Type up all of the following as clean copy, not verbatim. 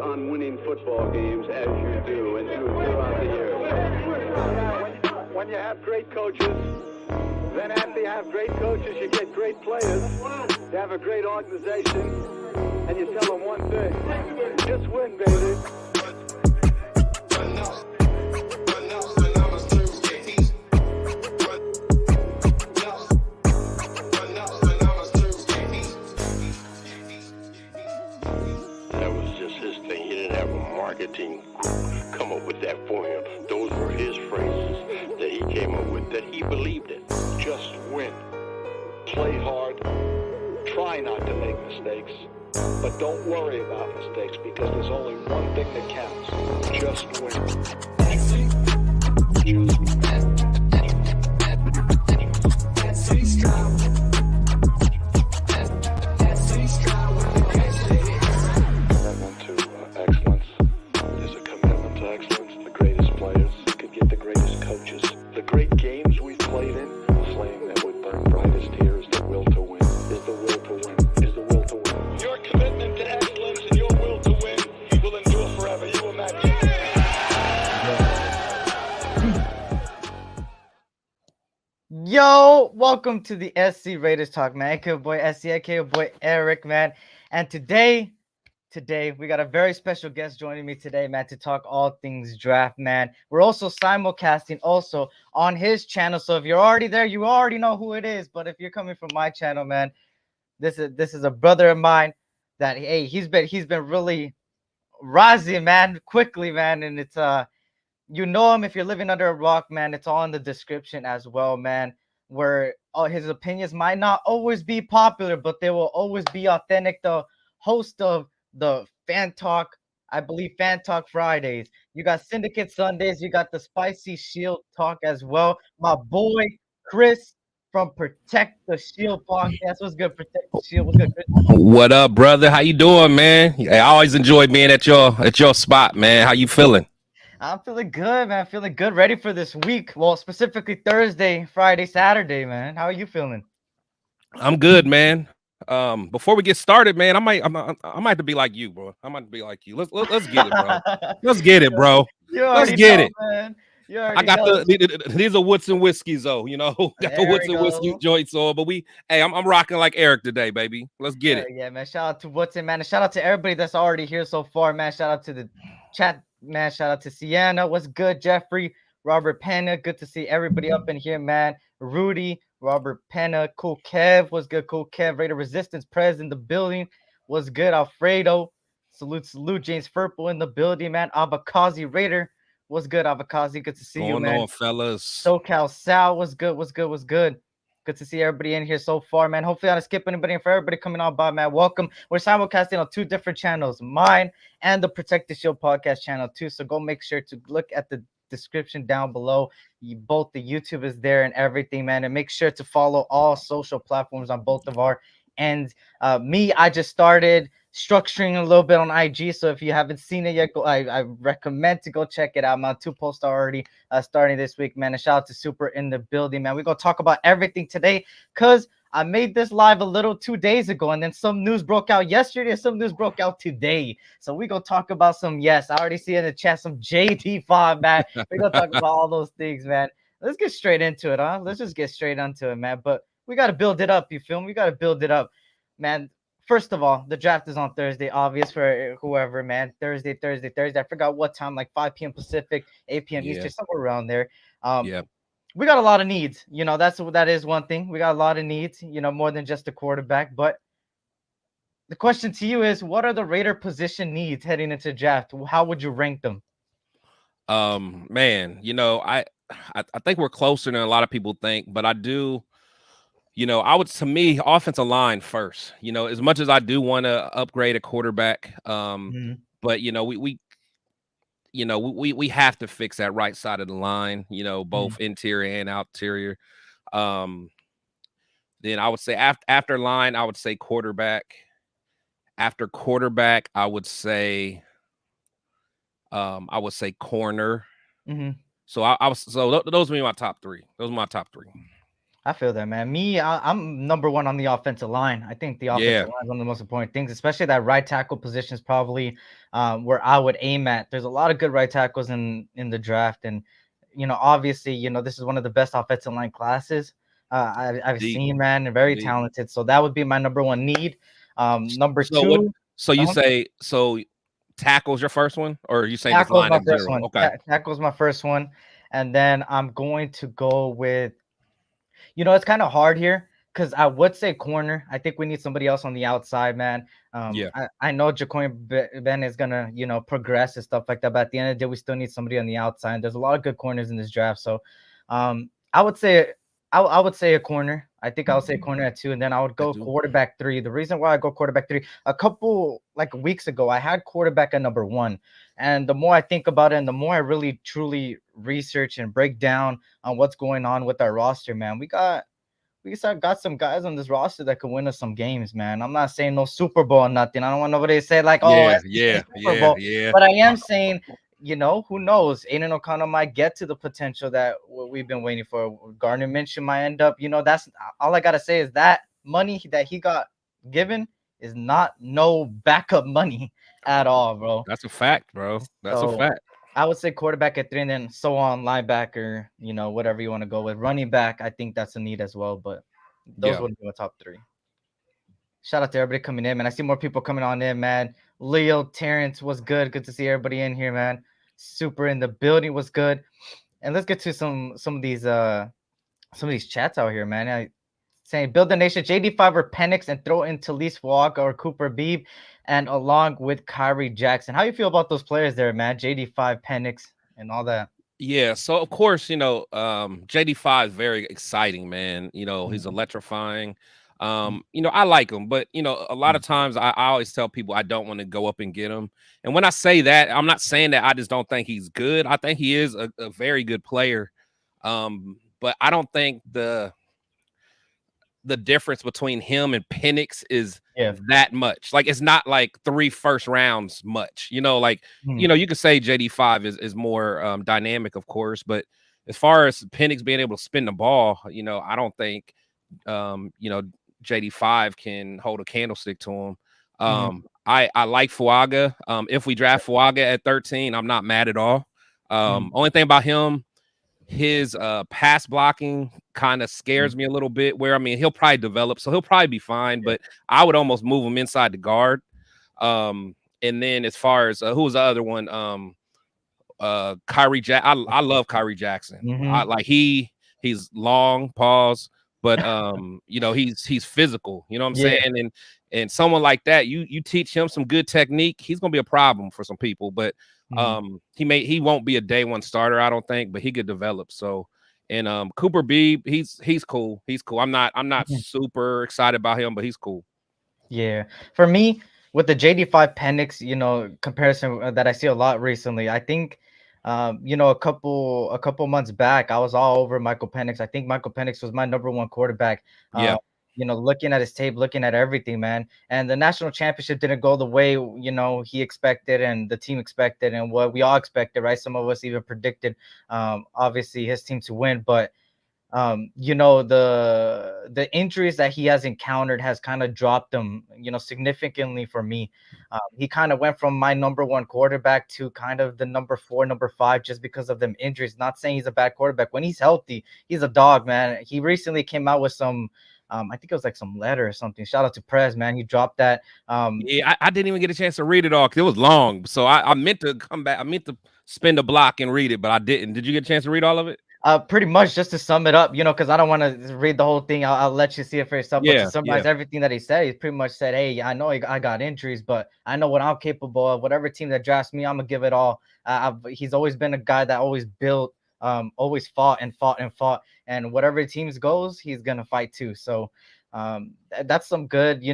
on winning football games as you do and do throughout the years. When you have great coaches, then after you have great coaches, you get great players. You have a great organization, and you tell them one thing: just win, baby. Marketing come up with that for him. Those were his phrases that he came up with, that he believed in. Just win. Play hard. Try not to make mistakes. But don't worry about mistakes, because there's only one thing that counts. Just win. Just win. Yo, welcome to the SC Raiders Talk, man. aka your boy SC, aka your boy Eric, man. And today we got a very special guest joining me today, man, to talk all things draft, man. We're also simulcasting also on his channel, so if you're already there, you already know who it is. But if you're coming from my channel, man, this is a brother of mine that he's been really rising, man, quickly, man, and it's you know him if you're living under a rock, man. It's all in the description as well, man. Where his opinions might not always be popular, but they will always be authentic. The host of the Fan Talk, I believe Fan Talk Fridays. You got Syndicate Sundays. You got the Spicy Shield Talk as well. My boy Chris from Protect the Shield Podcast. What's good, Protect the Shield? What's good, Chris? What up, brother? How you doing, man? I always enjoy being at your spot, man. How you feeling? I'm feeling good, man. Feeling good, ready for this week. Well, specifically Thursday, Friday, Saturday, man. How are you feeling? I'm good, man. Before we get started, man, I might have to be like you, bro. I might be like you. Let's get it, bro. Let's get it, bro. Let's get it. Man. You I got know. these are Woods and Whiskeys, though. You know, got the Woods and Whiskey joints on. But I'm rocking like Eric today, baby. Let's get it. Yeah, man. Shout out to Woodson, man. And shout out to everybody that's already here so far, man. Shout out to the chat, man. Shout out to Sienna. What's good, Jeffrey? Robert Penna. Good to see everybody up in here, man. Rudy, Robert Penna, Cool Kev. What's good, Cool Kev? Raider Resistance Prez in the building. What's good, Alfredo? Salute, James Furple in the building, man. Abakazi Raider. What's good, Avakazi? Good to see you, man. Going on, fellas. SoCal Sal, what's good? Good to see everybody in here so far, man. Hopefully I didn't skip anybody. And for everybody coming on by, man, welcome. We're simulcasting on two different channels, mine and the Protect the Shield podcast channel too. So go make sure to look at the description down below. Both the YouTube is there and everything, man. And make sure to follow all social platforms on both of our ends. I just started structuring a little bit on IG, so if you haven't seen it yet, I recommend to go check it out. My 2 posts are already starting this week, man. And shout out to Super in the building, man. We're gonna talk about everything today because I made this live a little 2 days ago, and then some news broke out yesterday, and some news broke out today. So we're gonna talk about some, yes, I already see in the chat some JD5, man. We're gonna talk about all those things, man. Let's get straight into it, huh? Let's just get straight into it, man. But we gotta build it up, you feel me? We gotta build it up, man. First of all, the draft is on Thursday, obvious for whoever, man. Thursday. I forgot what time, like 5 p.m. Pacific, 8 p.m. Eastern, somewhere around there. We got a lot of needs. You know, that is one thing. We got a lot of needs, you know, more than just a quarterback. But the question to you is, what are the Raider position needs heading into draft? How would you rank them? Man, you know, I think we're closer than a lot of people think, but I do. You know, to me, offensive line first. You know, as much as I do want to upgrade a quarterback, but you know, we have to fix that right side of the line. You know, both interior and exterior. Then I would say after line, I would say quarterback. After quarterback, I would say corner. Mm-hmm. So those would be my top three. Those are my top three. I feel that, man. I'm number one on the offensive line. I think the offensive Yeah, line is one of the most important things, especially that right tackle position is probably where I would aim at. There's a lot of good right tackles in the draft, and obviously, this is one of the best offensive line classes I've indeed, seen, man, and very indeed. talented. So that would be my number one need. Number So what? two, So you uh say so tackles your first one, or are you saying just tackle's line my in first general? one. Okay. Tackle's my first one, and then I'm going to go with. It's kind of hard here because I would say corner. I think we need somebody else on the outside, man. Yeah. I know Ben is gonna, progress and stuff like that, but at the end of the day, we still need somebody on the outside. There's a lot of good corners in this draft, so I would say I would say a corner. I think I would say corner at two, and then I would I go do. quarterback three. The reason why I go quarterback three, a couple like weeks ago, I had quarterback at number one, and the more I think about it, and the more I really truly research and break down on what's going on with our roster, man. We got some guys on this roster that could win us some games, man. I'm not saying no Super Bowl or nothing. I don't want nobody to say like, oh, Yeah, SBK yeah, Super yeah, Bowl. yeah. But I Uh, am saying, who knows? Aiden O'Connell might get to the potential that we've been waiting for. Gardner Minshew might end up, that's all I gotta say is that money that he got given is not no backup money at all, bro. That's a fact, bro. That's a So fact. I would say quarterback at three, and then so on linebacker, whatever you want to go with. Running back, I think that's a need as well, but those Yeah. would be my top three. Shout out to everybody coming in, man. I see more people coming on in, man. Leo, Terrence was good. Good to see everybody in here, man. Super in the building was good. And let's get to some of these chats out here, man. Saying build the nation, JD5 or Penix and throw in Talise Fuaga or Cooper Beebe, and along with Kyrie Jackson. How you feel about those players there, man? JD5, Penix, and all that. Yeah, so of course, JD5 is very exciting, man. He's Mhm, electrifying. mhm, I like him, but a lot mhm. of times I always tell people I don't want to go up and get him. And when I say that, I'm not saying that I just don't think he's good. I think he is a very good player. But I don't think the difference between him and Penix is Yeah. that much. Like it's not like 3 first rounds much. Mhm, You could say JD5 is more dynamic, of course, but as far as Penix being able to spin the ball, I don't think JD5 can hold a candlestick to him. mhm, I like Fuaga. If we draft Fuaga at 13, I'm not mad at all. mhm, Only thing about him, his pass blocking kind of mhm. scares me a little bit. Where I mean, he'll probably develop, so he'll probably be fine. Yeah. But I would almost move him inside the guard. And then as far as who was the other one? Kyrie Jack. I love Kyrie Jackson. I Mhm. like he's long pause, but he's physical. You know what I'm Yeah. saying? And someone like that, you teach him some good technique, he's gonna be a problem for some people. But Mhm, he won't be a day one starter, I don't think, but he could develop. So and Cooper Beebe, he's cool. He's cool. I'm not mhm. super excited about him, but he's cool. Yeah. For me, with the JD5 Penix, comparison that I see a lot recently, I think, a couple months back, I was all over Michael Penix. I think Michael Penix was my number one quarterback. Yeah, Looking at his tape, looking at everything, man. And the national championship didn't go the way, he expected and the team expected and what we all expected, right? Some of us even predicted, obviously his team to win, but the injuries that he has encountered has kind of dropped him, significantly for me. He kind of went from my number one quarterback to kind of the number four, number five, just because of them injuries. Not saying he's a bad quarterback. When he's healthy, he's a dog, man. He recently came out with some, I think it was like some letter or something. Shout out to Prez, man. He dropped that. yeah. I didn't even get a chance to read it all because it was long. So I meant to come back. I meant to spend a block and read it, but I didn't. Did you get a chance to read all of it? Pretty much just to sum it up, because I don't want to read the whole thing. I'll let you see it for yourself. But to Yeah, summarize yeah, everything that he said, he pretty much said, "Hey, I know I got injuries, but I know what I'm capable of. Whatever team that drafts me, I'm gonna give it all." He's always been a guy that always built, always fought and fought and fought, and whatever teams goes, he's gonna fight too. So, that's some good,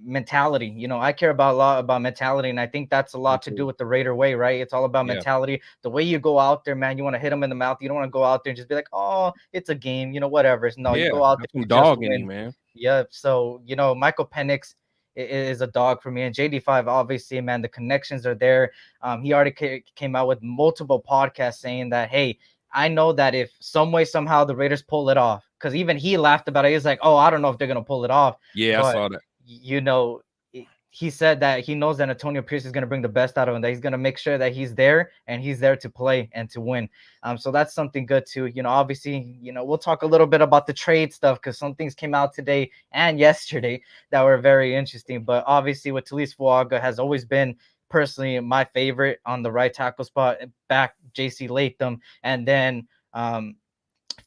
mentality. I care about a lot about mentality, and I think that's a me lot to do too. with the Raider way, right? It's all about Yeah, mentality. The way you go out there, man, you want to hit them in the mouth. You don't want to go out there and just be like, "Oh, it's a game," whatever. No, you yeah. go out Have there some to just dog in you, win. man. Yeah. So, Michael Penix is a dog for me, and JD5, obviously, man, the connections are there. He already came out with multiple podcasts saying that, hey, I know that if some way somehow the Raiders pull it off, because even he laughed about it. He's like, "Oh, I don't know if they're gonna pull it off." Yeah, I But saw that. you know, he said that he knows that Antonio Pierce is gonna bring the best out of him. That he's gonna make sure that he's there and he's there to play and to win. So that's something good too. Obviously, we'll talk a little bit about the trade stuff because some things came out today and yesterday that were very interesting. But obviously, with Talise Fuaga has always been personally my favorite on the right tackle spot. Back JC Latham, and then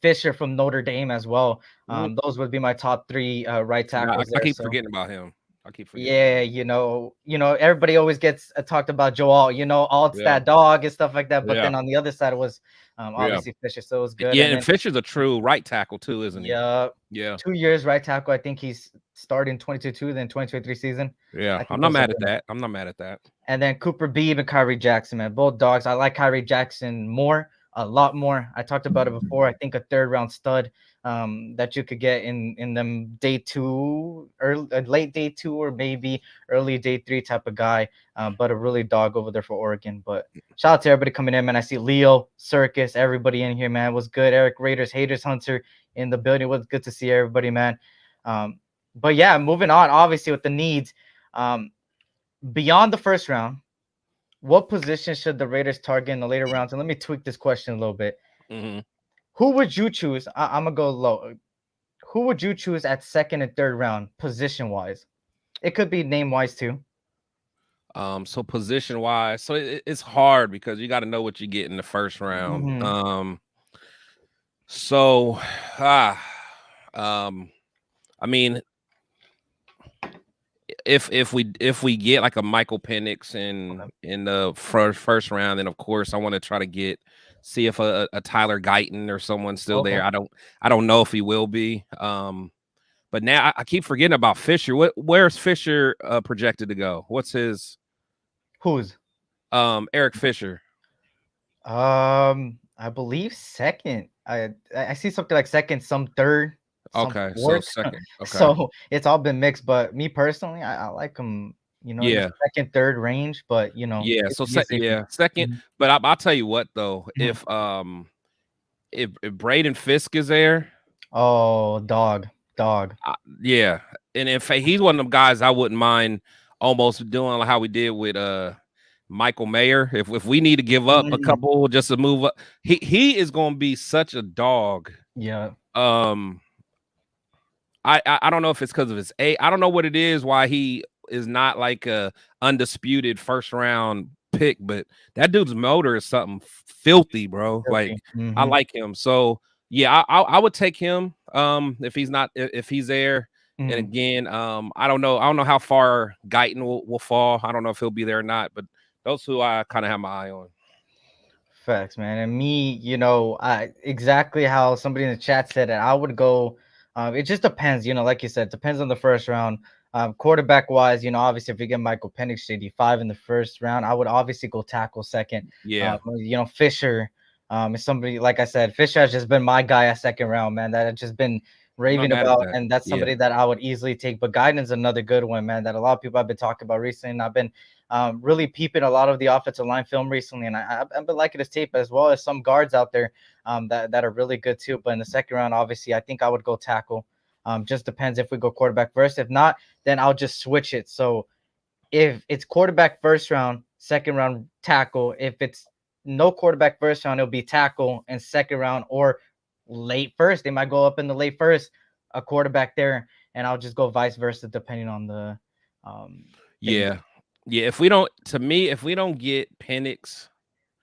Fisher from Notre Dame as well. Those would be my top three right tackles I there. keep So forgetting about him. I keep forgetting about yeah, him. everybody always gets talked about Joel, Alt's Yeah, that dog and stuff like that. But yeah, then on the other side was yeah, obviously Fisher, so it was good. yeah. And And then Fisher's a true right tackle too, isn't he? yeah, Yeah, 2 years right tackle. I think he's starting 22, then 2023 season. yeah. I I'm think not those are mad at good. that. I'm not mad at that. And then Cooper Beebe and Kyrie Jackson, man, both dogs. I like Kyrie Jackson a lot more. I talked about it before. I think a third round stud that you could get in them day two, early, late day two, or maybe early day three type of guy. But a really dog over there for Oregon. But shout out to everybody coming in, man. I see Leo, Circus, everybody in here, man. Was good. Eric Raiders, Haters Hunter in the building. Was good to see everybody, man. But yeah, moving on. Obviously with the needs. Beyond the first round, what position should the Raiders target in the later rounds? And let me tweak this question a little bit. Hmm. Who would you choose? I'm gonna go low. Who would you choose at second and third round, position wise? It could be name wise too. So position wise, so it's hard because you got to know what you get in the first round. Mm-hmm. So, ah, I mean, if we get like a Michael Penix in the first round, then of course I want to try to see if a Tyler Guyton or someone's still Okay. there. I don't know if he will be. But now I keep forgetting about Fisher. Where's Fisher projected to go? What's his? Who's? Eric Fisher. I believe second. I see something like second, some third, some Okay, so fourth. second. Okay. So it's all been mixed. But me personally, I like him. In the Yeah. second, third range. But Yeah. it's So easy. second. Mhm. But I'll tell you what though, Mhm. if Braden Fisk is there, Oh, dog. yeah, and in fact, he's one of them guys I wouldn't mind almost doing how we did with Michael Mayer. If we need to give up a Mhm. couple just to move up, he is going to be such a dog. Yeah. I don't know if it's because of his age. I don't know what it is why he is not like a undisputed first round pick, but that dude's motor is something filthy, bro. Like I Mhm. like him. So yeah, I would take him if he's there. And Mhm. again, I don't know how far Guyton will fall. I don't know if he'll be there or not, but those who I kind of have my eye on. Facts, man. And me, I exactly how somebody in the chat said it. I would go. It just depends, like you said, depends on the first round. Quarterback wise, obviously if you get Michael Penix, JD5 in the first round, I would obviously go tackle second. Yeah. Fisher, is somebody like I said, Fisher has just been my guy at second round, man. That has just been I'm not raving mad at about, that. and that's Yeah. somebody that I would easily take. But Guidance another good one, man. That a lot of people have been talking about recently, and I've been really peeping a lot of the offensive line film recently, and I've been liking his tape as well as some guards out there that are really good too. But in the second round, obviously, I think I would go tackle. Just depends if we go quarterback first. If not, then I'll just switch it. So if it's quarterback first round, second round tackle. If it's no quarterback first round, it'll be tackle and second round or late first. They might go up in the late first, a quarterback there, and I'll just go vice versa depending on the thing Yeah. Yeah. If we don't get Penix,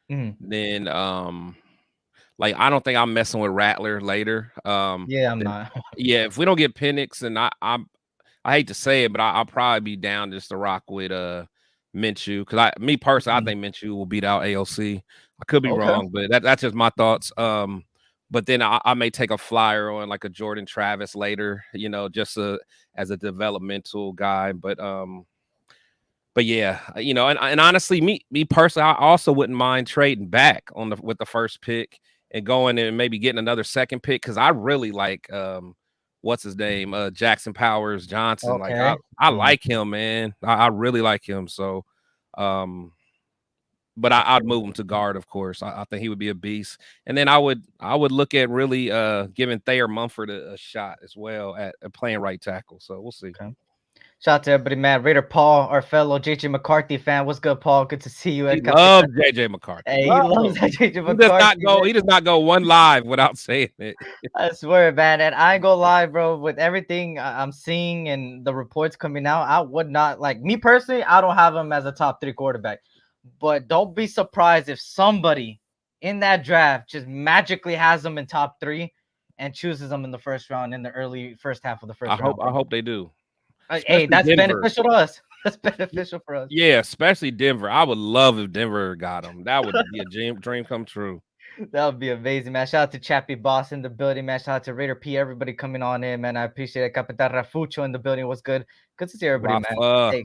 there. then like I don't think I'm messing with Rattler later. Yeah, I'm Then not. yeah, if we don't get Penix, then I hate to say it, but I'll probably be down just to rock with Minshew because me personally, I think Minshew will beat out AOC. I could be Okay. wrong, but that's just my thoughts. But then I may take a flyer on like a Jordan Travis later, just as a developmental guy. But yeah, and honestly, me personally, I also wouldn't mind trading back with the first pick and going and maybe getting another second pick because I really like what's his name, Jackson Powers Johnson. Like Okay. I like him, man. I really like him. So, but but I'd move him to guard, of course. I think he would be a beast. And then I would look at really giving Thayer Mumford a shot as well at playing right tackle. So we'll see. Okay. Shout out to everybody, man. Raider Paul, our fellow JJ McCarthy fan. What's good, Paul? Good to see you. He Ed Capitan. loves JJ McCarthy. Hey, he Love loves him. that JJ He does not McCarthy. go. Man. He does not go one live without saying it. I swear, man. And I ain't gonna lie, bro. With everything I'm seeing and the reports coming out, I would not like me personally. I don't have him as a top 3 quarterback, but don't be surprised if somebody in that draft just magically has him in top 3 and chooses him in the first round in the early first half of the first round. I hope they do. Hey, Especially that's Denver. beneficial to us. That's beneficial for us. Yeah, especially Denver. I would love if Denver got him. That would be a dream come true. That would be amazing, man. Shout out to Chappie Boss in the building, man. Shout out to Raider P, everybody coming on in, man. I appreciate it. Capitan Rafucho in the building. What's good? Good to see everybody, man. Rafa. Hey,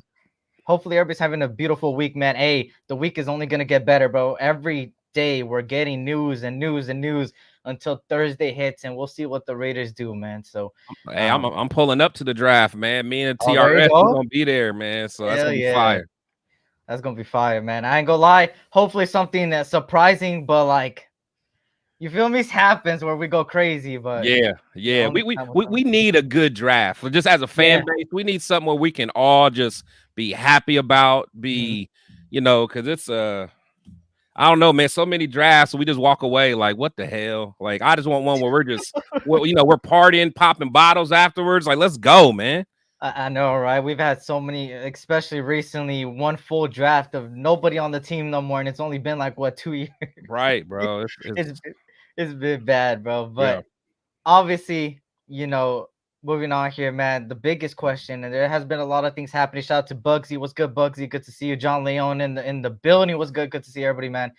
hopefully everybody's having a beautiful week, man. Hey, the week is only gonna get better, bro. Every day we're getting news and news and news until Thursday hits, and we'll see what the Raiders do, man. So, Hey, I'm pulling up to the draft, man. Me and oh, there you TRS go. we're gonna be there, man. So that's Hell gonna be yeah. fire. That's gonna be fire, man. I ain't gonna lie. Hopefully something that's surprising, but like, you feel me? Happens where we go crazy, but Yeah. only time will tell. We need a good draft. Just as a fan base, we need something where we can all just be happy about, be, because it's I don't know, man. So many drafts, we just walk away like, what the hell? Like, I just want one where we're just, we're partying, popping bottles afterwards. Like, let's go, man. I know, right? We've had so many, especially recently, one full draft of nobody on the team no more, and it's only been like what 2 years. Right, bro. It's been bad, bro. But Yeah. obviously, moving on here, man. The biggest question, and there has been a lot of things happening. Shout out to Bugsy. What's good, Bugsy? Good to see you. John Leone in the building. What's good? Good to see everybody, man.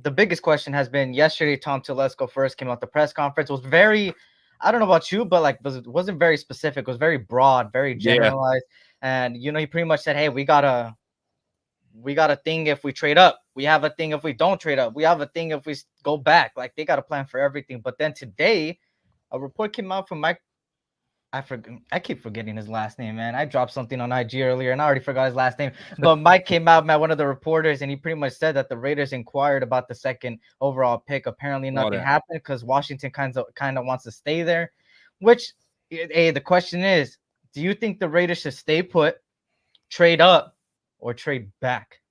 The biggest question has been yesterday. Tom Telesco first came out the press conference. Was very, I don't know about you, but like wasn't very specific. It was very broad, very generalized. And he pretty much said, "Hey, we got a thing if we trade up. We have a thing if we don't trade up. We have a thing if we go back. Like they got a plan for everything." But then today, a report came out from Mike. I keep forgetting his last name, man. I dropped something on IG earlier and I already forgot his last name. But Mike came out, man, one of the reporters, and he pretty much said that the Raiders inquired about the second overall pick. Apparently nothing happened because Washington kind of wants to stay there. Which, hey, the question is, do you think the Raiders should stay put, trade up, or trade back?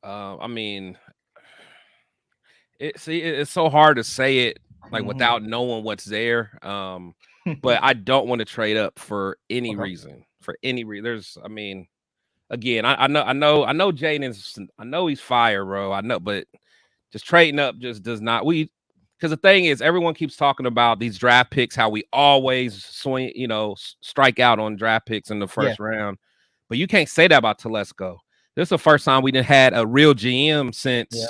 I mean, it's so hard to say it like without knowing what's there. But I don't want to trade up for any reason. For any reason, again, I know Jaden's. I know he's fire, bro. I know, but just trading up just does not. Because the thing is, everyone keeps talking about these draft picks, how we always swing, strike out on draft picks in the first round. But you can't say that about Telesco. This is the first time we didn't had a real GM since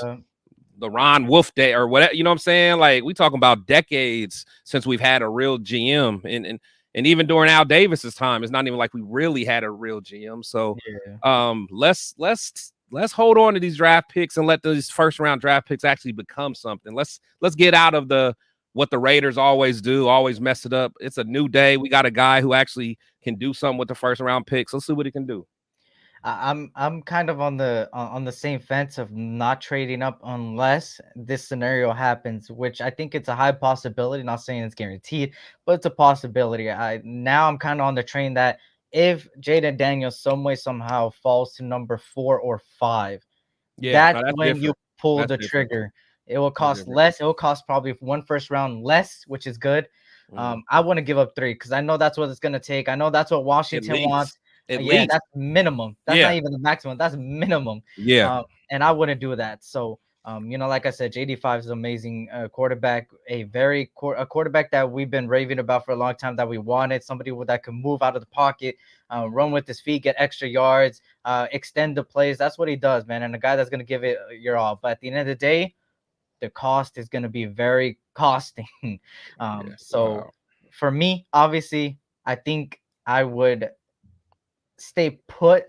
the Ron Wolf day or whatever. You know what I'm saying? Like we talking about decades since we've had a real GM, and even during Al Davis's time, it's not even like we really had a real GM. So, let's hold on to these draft picks and let these first round draft picks actually become something. Let's get out of what the Raiders always do, always mess it up. It's a new day. We got a guy who actually can do something with the first round picks. Let's see what he can do. I'm kind of on the same fence of not trading up unless this scenario happens, which I think it's a high possibility. Not saying it's guaranteed, but it's a possibility. I'm kind of on the train that if Jaden Daniels some way somehow falls to number 4 or 5, that's when you pull the trigger. It will cost less. It will cost probably one first round less, which is good. I want to give up 3 because I know that's what it's gonna take. I know that's what Washington wants. At least. That's minimum. That's not even the maximum. That's minimum. And I wouldn't do that. So, like I said, JD5 is an amazing quarterback, a quarterback that we've been raving about for a long time, that we wanted, somebody that can move out of the pocket, run with his feet, get extra yards, extend the plays. That's what he does, man. And a guy that's going to give it your all. But at the end of the day, the cost is going to be very costing. For me, obviously, I think I would stay put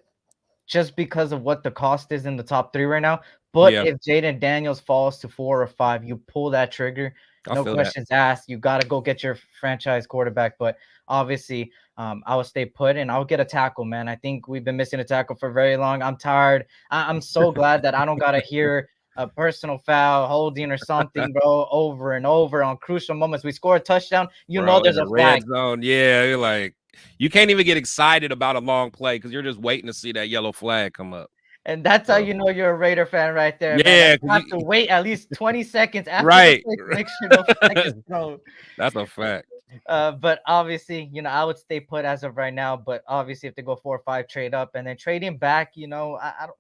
just because of what the cost is in the top 3 right now. But if Jaden Daniels falls to 4 or 5, you pull that trigger I No feel that. questions asked. You got to go get your franchise quarterback. But obviously, I will stay put and I'll get a tackle, man. I think we've been missing a tackle for very long. I'm tired. I'm so glad that I don't got to hear a personal foul, holding or something, bro, over and over on crucial moments. We score a touchdown, you know Bro, in there's the a flag. red zone. Yeah, you're like, you can't even get excited about a long play because you're just waiting to see that yellow flag come up. And that's how So, you know you're a Raider fan right there, man. That yeah, you have to wait at least 20 seconds after the right. play to make sure no flag is thrown. That's a fact. But obviously, I would stay put as of right now. But obviously, if they go 4 or 5, trade up, and then trading back, I don't.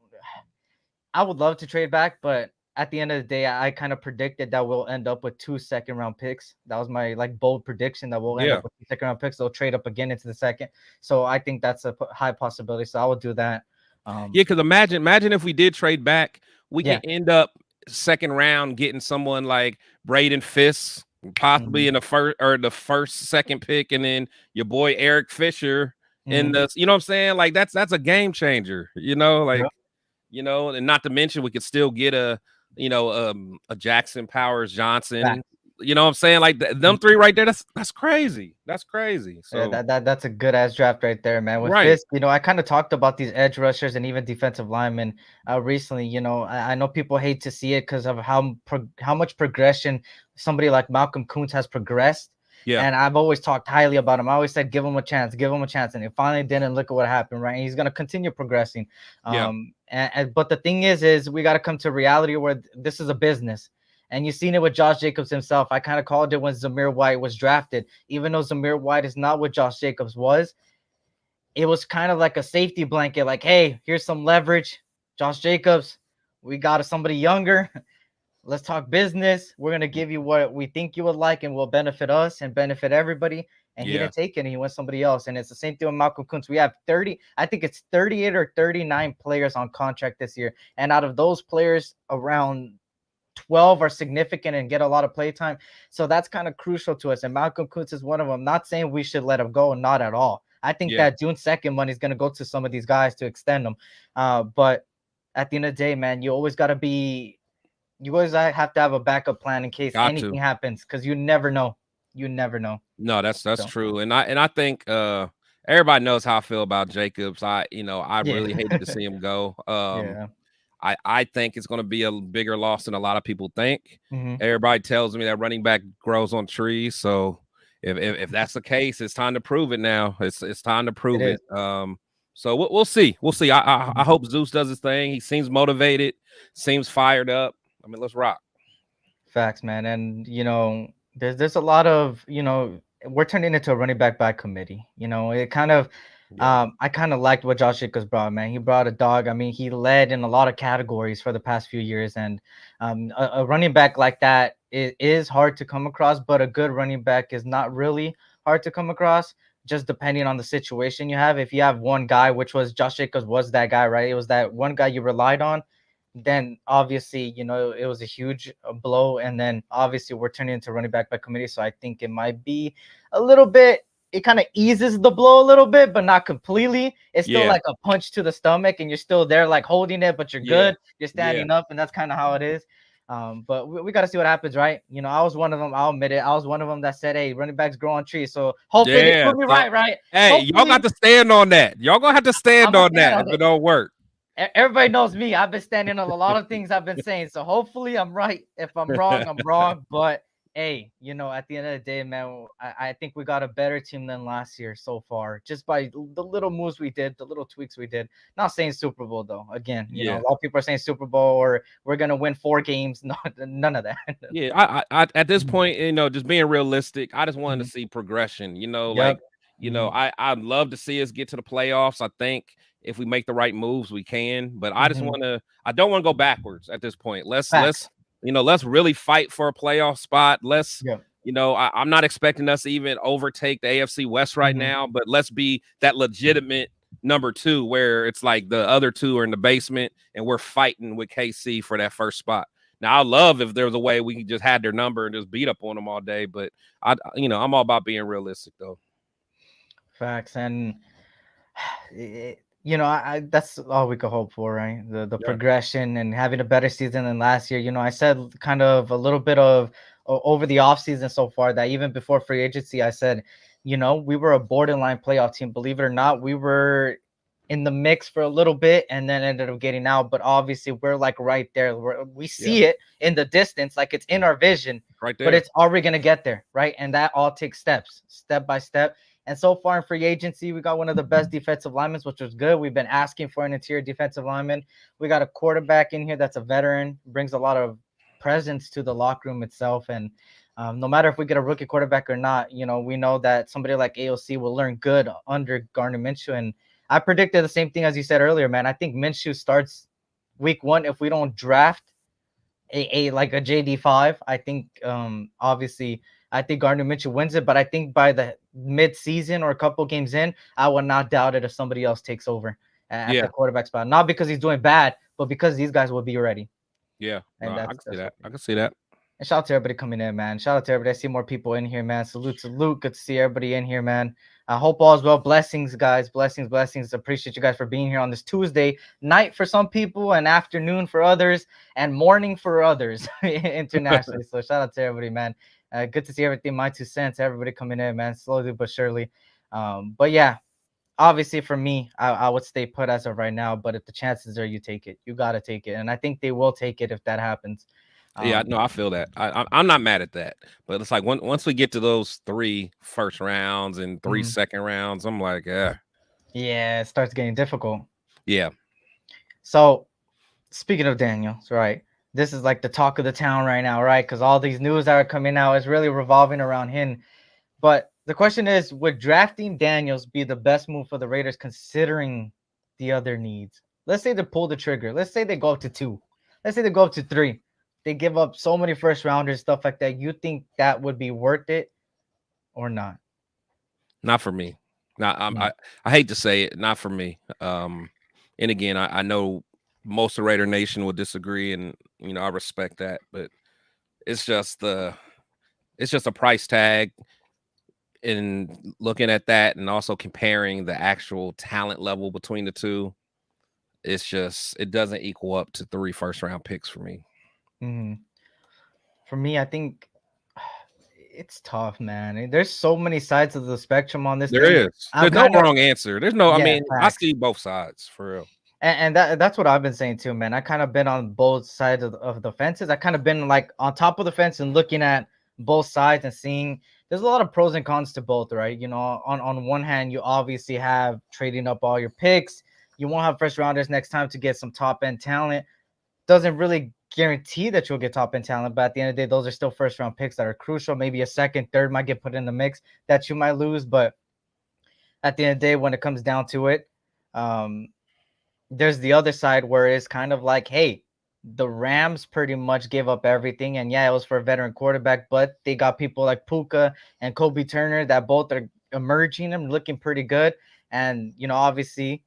I would love to trade back, but at the end of the day, I kind of predicted that we'll end up with 2 second-round picks. That was my bold prediction that we'll end Yeah. up with 2 second-round picks. They'll trade up again into the second, so I think that's a high possibility. So I will do that. Yeah, because imagine if we did trade back, we Yeah. can end up second round getting someone like Braden Fisk, possibly in the second pick, and then your boy Eric Fisher in the, you know what I'm saying? Like that's a game changer, Yep. and not to mention we could still get a Jackson Powers Johnson. You know what I'm saying? Like them three right there, that's crazy. That's crazy. Yeah, So that's a good ass draft right there, man. With right. Fisk, I kind of talked about these edge rushers and even defensive linemen recently. I know people hate to see it because of how much progression somebody like Malcolm Kuntz has progressed. Yeah. And I've always talked highly about him. I always said, give him a chance, and it finally didn't. Look at what happened, right? And he's gonna continue progressing. Yeah. But the thing is we got to come to reality where this is a business. And you've seen it with Josh Jacobs himself. I kind of called it when Zamir White was drafted. Even though Zamir White is not what Josh Jacobs was, it was kind of like a safety blanket. Like, hey, here's some leverage. Josh Jacobs, we got somebody younger. Let's talk business. We're going to give you what we think you would like and will benefit us and benefit everybody. And he didn't take it and he went somebody else. And it's the same thing with Malcolm Kuntz. We have 38 or 39 players on contract this year. And out of those players, around 12 are significant and get a lot of play time. So that's kind of crucial to us. And Malcolm Kuntz is one of them. Not saying we should let him go, not at all. I think that June 2nd money is going to go to some of these guys to extend them. But at the end of the day, man, you always have to have a backup plan in case anything happens, because you never know. You never know. No, that's true. And I think everybody knows how I feel about Jacobs. I really hated to see him go. I think it's going to be a bigger loss than a lot of people think. Everybody tells me that running back grows on trees. So if that's the case, it's time to prove it now. It's time to prove it. So we'll see. We'll see. I hope Zeus does his thing. He seems motivated, seems fired up. I mean, let's rock. Facts, man. And there's a lot of we're turning into a running back by committee. It kind of I kind of liked what Josh Jacobs brought, man. He brought a dog. I mean, he led in a lot of categories for the past few years, and a running back like that is hard to come across, but a good running back is not really hard to come across, just depending on the situation you have. If you have one guy, which was Josh Jacobs was that guy, right? It was that one guy you relied on, then obviously, it was a huge blow. And then obviously we're turning into running back by committee. So I think it might be a little bit, it kind of eases the blow a little bit, but not completely. It's still like a punch to the stomach and you're still there like holding it, but you're good. You're standing up, and that's kind of how it is. But we got to see what happens, right? I was one of them. I'll admit it. I was one of them that said, hey, running backs grow on trees. So hopefully they prove me right? Hey, y'all got to stand on that. Y'all going to have to stand on that if it don't work. Everybody knows me. I've been standing on a lot of things I've been saying. So hopefully I'm right. If I'm wrong, I'm wrong. But hey, at the end of the day, man, I think we got a better team than last year so far, just by the little moves we did, the little tweaks we did. Not saying Super Bowl though. Again, a lot of people are saying Super Bowl or we're gonna win 4 games. No, none of that. I at this point, just being realistic, I just wanted to see progression. I'd love to see us get to the playoffs. I think if we make the right moves, we can. But I just I don't want to go backwards at this point. Let's really fight for a playoff spot. I'm not expecting us to even overtake the AFC West right now, but let's be that legitimate number 2 where it's like the other 2 are in the basement and we're fighting with KC for that first spot. Now, I love if there was a way we could just had their number and just beat up on them all day, but I'm all about being realistic though. Facts. And that's all we could hope for, right? The Yeah. progression and having a better season than last year. I said kind of a little bit of over the offseason so far that even before free agency, I said, we were a borderline playoff team. Believe it or not, we were in the mix for a little bit and then ended up getting out. But obviously, we're like right there. We Yeah. see it in the distance, like it's in our vision, Right but there. it's are we gonna get there, right? And that all takes steps, step by step. And so far in free agency, we got one of the best defensive linemen, which was good. We've been asking for an interior defensive lineman. We got a quarterback in here that's a veteran, brings a lot of presence to the locker room itself. And no matter if we get a rookie quarterback or not, we know that somebody like AOC will learn good under Gardner Minshew. And I predicted the same thing as you said earlier, man. I think Minshew starts week 1 if we don't draft a like a JD5. I think obviously I think Gardner Mitchell wins it, but I think by the mid-season or a couple games in, I would not doubt it if somebody else takes over at the Yeah. quarterback spot. Not because he's doing bad, but because these guys will be ready. Yeah. No, And I that's can see that's that. what I can see that. and shout out to everybody coming in, man. Shout out to everybody. I see more people in here, man. Salute. Good to see everybody in here, man. I hope all is well. Blessings, guys. Blessings. Appreciate you guys for being here on this Tuesday night for some people and afternoon for others and morning for others internationally. So shout out to everybody, man. Good to see everything. My 2 cents. Everybody coming in, man. Slowly but surely. But yeah, obviously for me, I would stay put as of right now. But if the chances are, you take it. You got to take it. And I think they will take it if that happens. Yeah, Um, no, I feel that. I'm not mad at that, but it's like once we get to those 3 first rounds and 3 mhm. second rounds, I'm like, yeah, Yeah, it starts getting difficult. yeah, So, speaking of Daniels, right? This is like the talk of the town right now, right? Because all these news that are coming out is really revolving around him. But the question is, would drafting Daniels be the best move for the Raiders considering the other needs? Let's say they pull the trigger. Let's say they go up to 2. Let's say they go up to 3. They give up so many first rounders, stuff like that. You think that would be worth it or not? not for me. Not Mm, I hate to say it, not for me. And again, I know most of Raider Nation will disagree, and I respect that, but it's just a price tag. And looking at that, and also comparing the actual talent level between the two, it doesn't equal up to 3 first round picks for me. mhm. For me, I think it's tough, man. There's so many sides of the spectrum on this There thing. is. I'm There's no kind of wrong answer. There's no. I yeah, mean, I facts. see both sides for real. And that's what I've been saying too, man. I kind of been on both sides of the fences. I kind of been like on top of the fence and looking at both sides and seeing there's a lot of pros and cons to both, right? On one hand, you obviously have trading up all your picks. You won't have first rounders next time to get some top end talent. Doesn't really guarantee that you'll get top end talent, but at the end of the day, those are still first round picks that are crucial. Maybe a second, third might get put in the mix that you might lose, but at the end of the day, when it comes down to it, um, there's the other side where it's kind of like, hey, the Rams pretty much gave up everything. And yeah, it was for a veteran quarterback, but they got people like Puka and Kobe Turner that both are emerging and looking pretty good. And obviously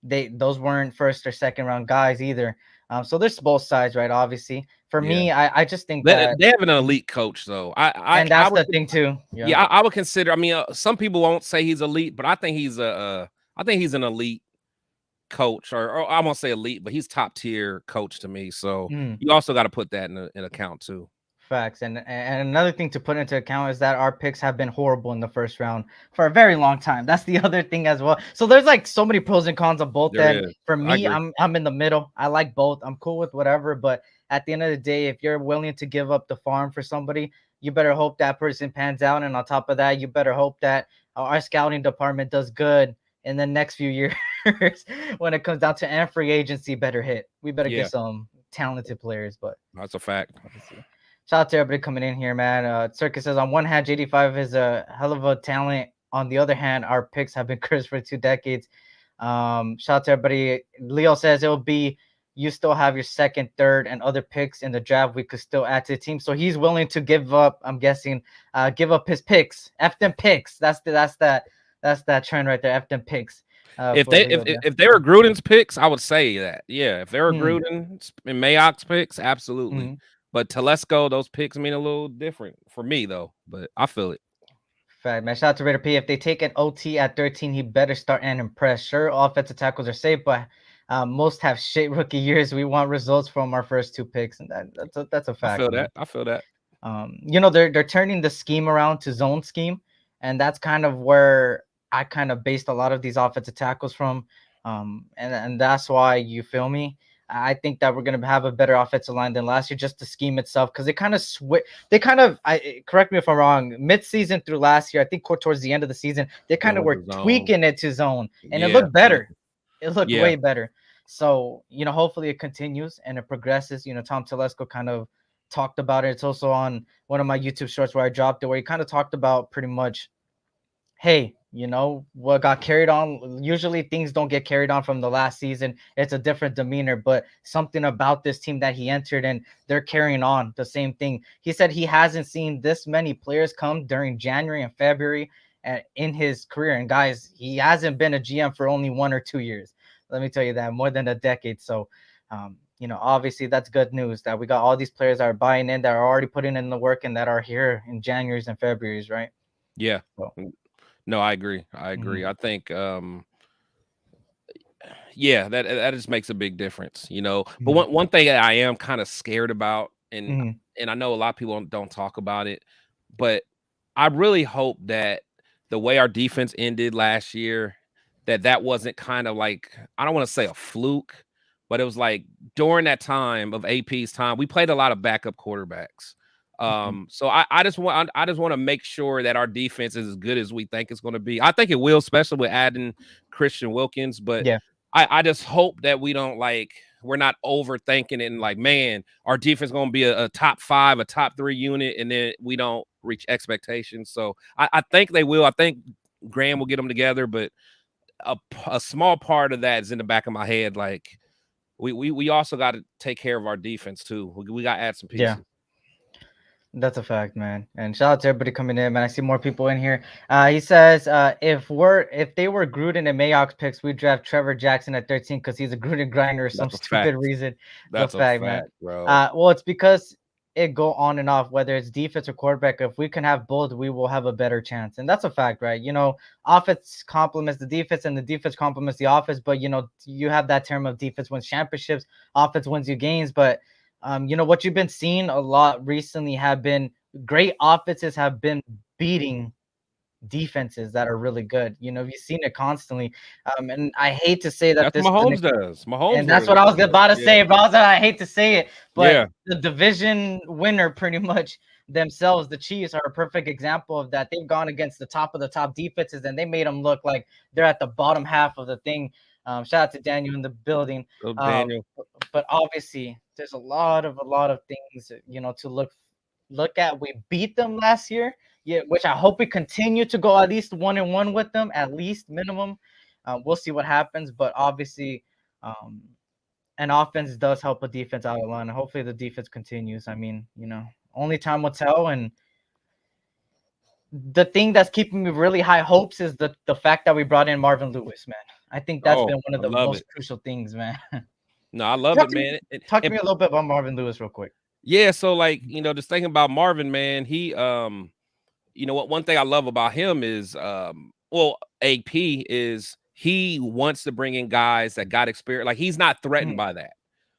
those weren't first or second round guys either. So there's both sides, right? Obviously. For Yeah, me, I just think they, that they have an elite coach though. and I that's would the thing too. Yeah. yeah I would consider. I mean, some people won't say he's elite, but I think I think he's an elite coach, or I won't say elite, but he's top tier coach to me. So Mm. you also got to put that in account too. Facts. And another thing to put into account is that our picks have been horrible in the first round for a very long time. That's the other thing as well. So there's like so many pros and cons on both There end. is. For I me, agree. I'm in the middle. I like both. I'm cool with whatever, but at the end of the day, if you're willing to give up the farm for somebody, you better hope that person pans out. And on top of that, you better hope that our scouting department does good in the next few years when it comes down to and free agency better hit. We better Yeah, get some talented players, but that's a fact. obviously. Shout out to everybody coming in here, man. Circus says on one hand, JD5 is a hell of a talent. On the other hand, our picks have been cursed for 2 decades. Shout out to everybody. Leo says it'll be you still have your second, third, and other picks in the draft. We could still add to the team. So he's willing to give up. I'm guessing, give up his picks. F them picks. That's that trend right there. F them picks. If For they Leo there. if they were Gruden's picks, I would say that. Yeah, if they were Mm, Gruden and Mayock's picks, absolutely. mm. But Telesco, those picks mean a little different for me though. But I feel it. Fact, man. Shout out to Raider P. If they take an OT at 13, he better start and impress. Sure, offensive tackles are safe, but most have shit rookie years. We want results from our first two picks, and that's a I fact, feel man. that. I feel that. They're turning the scheme around to zone scheme, and that's kind of where I kind of based a lot of these offensive tackles from. And that's why, you feel me. I think that we're gonna have a better offensive line than last year, just the scheme itself, because they kind of correct me if I'm wrong. Mid-season through last year, I think towards the end of the season, they They kind of went were to zone. tweaking it to zone, and it Yeah. looked better. It looked Yeah. way better. So hopefully it continues and it progresses. Tom Telesco kind of talked about it. It's also on one of my YouTube shorts where I dropped it, where he kind of talked about pretty much, hey, what got carried on. Usually things don't get carried on from the last season. It's a different demeanor, but something about this team that he entered in, they're carrying on the same thing. He said he hasn't seen this many players come during January and February in his career. And guys, he hasn't been a GM for only 1 or 2 years. Let me tell you that, more than a decade. So, obviously that's good news that we got all these players that are buying in, that are already putting in the work, and that are here in January's and February's, right? Yeah. So, No, I agree. I agree. mhm, I think yeah, that just makes a big difference, But mhm, one thing that I am kind of scared about, and mhm. I know a lot of people don't talk about it, but I really hope that the way our defense ended last year, that wasn't kind of like, I don't want to say a fluke, but it was like during that time of AP's time, we played a lot of backup quarterbacks. Mhm. So I just want to make sure that our defense is as good as we think it's going to be. I think it will, especially with adding Christian Wilkins, but Yeah, I just hope that we don't we're not overthinking it and man, our defense is going to be a top 5, a top 3 unit, and then we don't reach expectations. So I think they will. I think Graham will get them together, but a small part of that is in the back of my head. We also got to take care of our defense too. We got to add some yeah. pieces. That's a fact, man. And shout out to everybody coming in, man. I see more people in here. He says, if they were Gruden and Mayock's picks, we'd draft Trevor Jackson at 13 because he's a Gruden grinder or some That's a stupid fact. reason. It's a That's a fact, man. fact, bro. Well, it's because it go on and off, whether it's defense or quarterback. If we can have both, we will have a better chance. And that's a fact, right? Offense complements the defense and the defense complements the offense. But you have that term of defense wins championships, offense wins you games. But what you've been seeing a lot recently have been great offenses have been beating defenses that are really good. You've seen it constantly. And I hate to say that That's this what is Mahomes does. Mahomes and that's literally what I was does that. about to Yeah. say, bro. I hate to say it, but Yeah. the division winner, pretty much themselves, the Chiefs, are a perfect example of that. They've gone against the top of the top defenses, and they made them look like they're at the bottom half of the thing. Shout out to Daniel in the building. Oh, Uh, Daniel. but obviously, there's a lot of things to look at. We beat them last year, yeah, which I hope we continue to go at least 1-1 with them, at least minimum. We'll see what happens, but obviously. An offense does help a defense out a lot, and hopefully the defense continues. I mean, only time will tell. And the thing that's keeping me really high hopes is the fact that we brought in Marvin Lewis, man. I think that's Oh, been one of I the love most it. crucial things, man. No, I love talk it, to me, man. talk to me a little bit about Marvin Lewis, real quick. Yeah, so just thinking about Marvin, man, he what one thing I love about him is AP is he wants to bring in guys that got experience. Like he's not threatened Mhm. by that.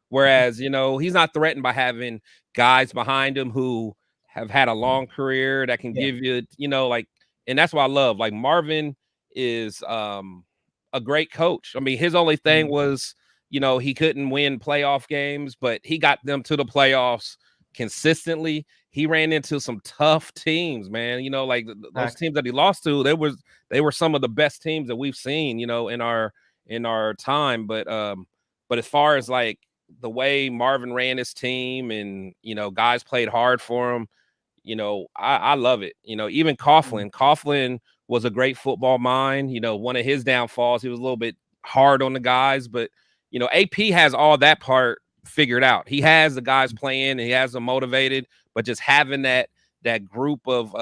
Whereas, he's not threatened by having guys behind him who have had a long career that can Yeah. give you, and that's what I love. Like Marvin is a great coach. I mean, his only thing Mhm. was, he couldn't win playoff games, but he got them to the playoffs consistently. He ran into some tough teams, man. Like those Facts. teams that he lost to, they were some of the best teams that we've seen, in our time. But as far as the way Marvin ran his team and, guys played hard for him, I love it. Even Mhm. Coughlin was a great football mind. One of his downfalls, he was a little bit hard on the guys, but, AP has all that part figured out. He has the guys playing and he has them motivated, but just having that group of,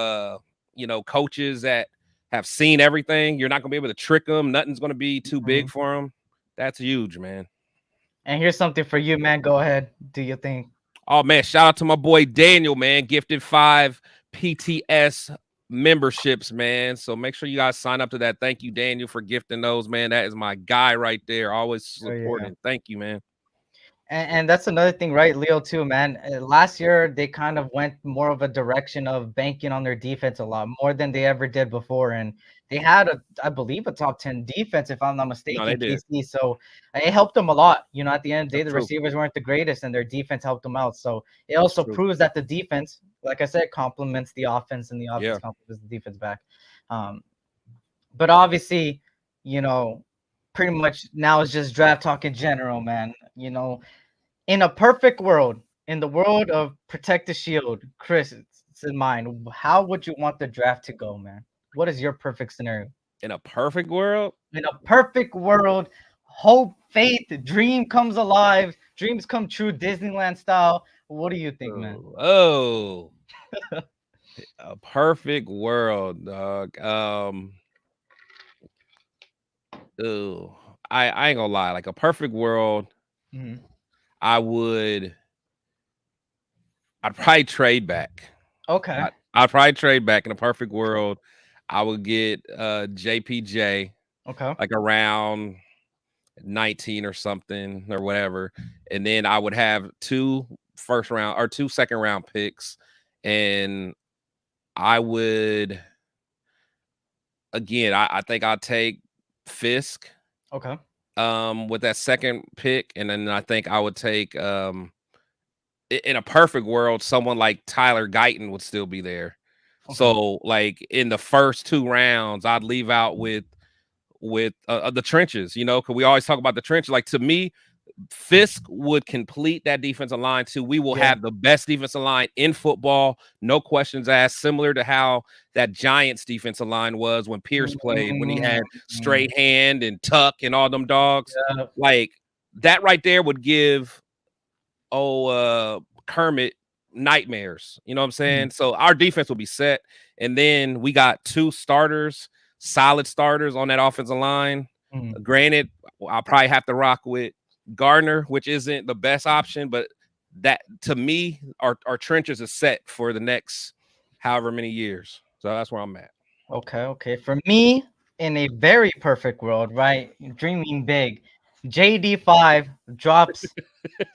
coaches that have seen everything, you're not going to be able to trick them. Nothing's going to be too big Mhm. for them. That's huge, man. And here's something for you, man. Go ahead. Do your thing. Oh man, shout out to my boy Daniel, man. Gifted 5 PTS memberships, man. So make sure you guys sign up to that. Thank you, Daniel, for gifting those, man. That is my guy right there. Always Oh, yeah. supporting. Thank you, man. And that's another thing, right, Leo, too, man. Last year, they kind of went more of a direction of banking on their defense a lot more than they ever did before. And they had, I believe, a top 10 defense, if I'm not No, mistaken, they did. KC. So it helped them a lot. You know, at the end of the day, That's the true. receivers weren't the greatest, and their defense helped them out. So it That's also true. proves that the defense, like I said, complements the offense, and the offense Yeah. complements the defense back. Um, but obviously, you know, pretty much now it's just draft talk in general, man. You know, in a perfect world, in the world of Protect the Shield, Chris, it's in mind. How would you want the draft to go, man? What is your perfect scenario? In a perfect world, In a perfect world, hope, faith, dream comes alive, dreams come true, Disneyland style. What do you think, man? oh, a perfect world, dog. Oh, I ain't gonna lie. Like a perfect world, Mhm. I would. I'd probably trade back. Okay. I'd probably trade back in a perfect world. I would get JPJ Okay. like around 19 or something or whatever. And then I would have 2 second round picks. And I would again, I think I'll take Fisk Okay. with that second pick. And then I think I would take in a perfect world, someone like Tyler Guyton would still be there. Okay. So like in the first 2 rounds, I'd leave out with the trenches, you know, because we always talk about the trenches. Like to me, Fisk would complete that defensive line too. We will Yeah. have the best defensive line in football, no questions asked, similar to how that Giants defensive line was when Pierce played, when he had Mhm. straight hand and tuck and all them dogs. Yeah. Like that right there would give Kermit nightmares. You know what I'm Mhm. saying? So our defense will be set. And then we got 2 starters, solid starters on that offensive line. Mhm. Granted, I'll probably have to rock with Gardner, which isn't the best option, but that to me, our trenches is set for the next however many years. So that's where I'm at. Okay, okay. For me, in a very perfect world, right? Dreaming big, JD5 drops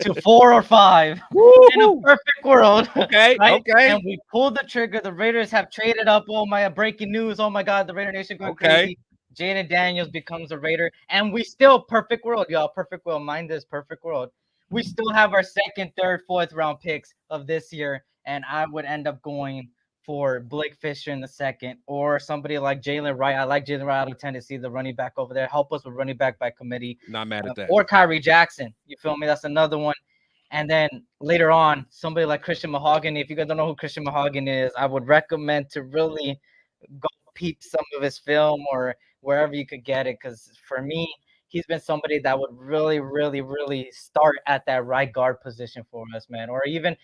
to 4 or 5 in a Woo-hoo! perfect world, Okay, right? And okay, we pull the trigger. The Raiders have traded up. Oh my, breaking news. Oh my God, the Raider Nation going okay. crazy. Jaden Daniels becomes a Raider. And we still, perfect world, y'all. Perfect world. Mind this, perfect world. We still have our second, third, fourth round picks of this year. And I would end up going for Blake Fisher in the second, or somebody like Jalen Wright. I like Jalen Wright out of Tennessee, the running back over there. Help us with running back by committee. Not mad at that. Or Kyrie Jackson. You feel me? That's another one. And then later on, somebody like Christian Mahogany. If you guys don't know who Christian Mahogany is, I would recommend to really go peep some of his film or wherever you could get it. Because for me, he's been somebody that would really, really, really start at that right guard position for us, man. Or even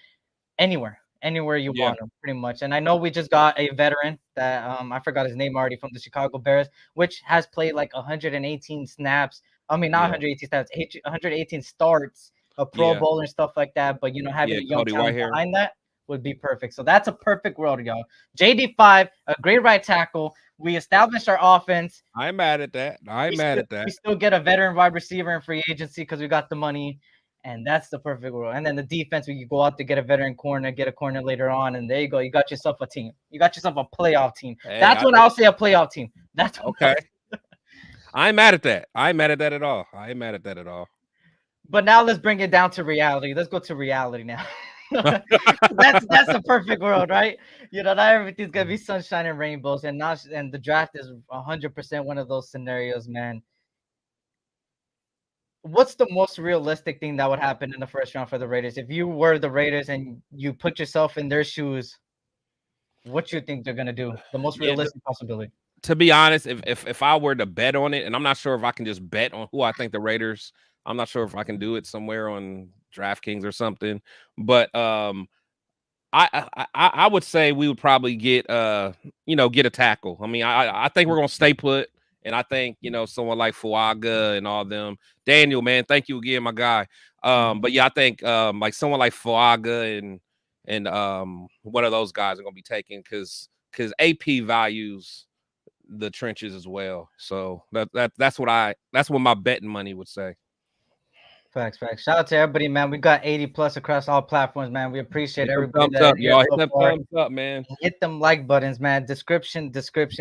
anywhere you Yeah, want him, pretty much. And I know we just got a veteran that I forgot his name already, from the Chicago Bears, which has played like 118 snaps. I mean, not yeah, 118 snaps, 118 starts, a Pro yeah, Bowl and stuff like that. But having yeah. a young Cody talent Whitehair. behind that would be perfect. So that's a perfect world, y'all. JD5, a great right tackle. We established our offense. I ain't mad at that. I ain't mad at We that. still get a veteran wide receiver in free agency because we got the money, and that's the perfect world. And then the defense, we could go out to get a veteran corner, get a corner later on, and there you go. You got yourself a team. You got yourself a playoff team. Hey, That's I when think I'll say a playoff team. That's when okay. I ain't mad at that. I ain't mad at that at all. I ain't mad at that at all. But now let's bring it down to reality. Let's go to reality now. That's the perfect world, right? Not everything's gonna be sunshine and rainbows, and the draft is 100% one of those scenarios, man. What's the most realistic thing that would happen in the first round for the Raiders? If you were the Raiders and you put yourself in their shoes, what you think they're gonna do? The most Yeah, realistic possibility. to be honest, if I were to bet on it, and I'm not sure if I can just bet on who I think the Raiders, I'm not sure if I can do it somewhere on DraftKings or something. But I would say we would probably get get a tackle. I mean, I think we're gonna stay put, and I think someone like Fuaga and all them. Daniel, man, thank you again, my guy. But yeah, I think like someone like Fuaga and one of those guys are gonna be taken because because AP values the trenches as well. So that's what my betting money would say. Facts. Shout out to everybody, man. We got 80 plus across all platforms, man. We appreciate Hit them everybody thumbs that up, is here y'all. Hit so them far. thumbs up, man. Hit them like buttons, man. Description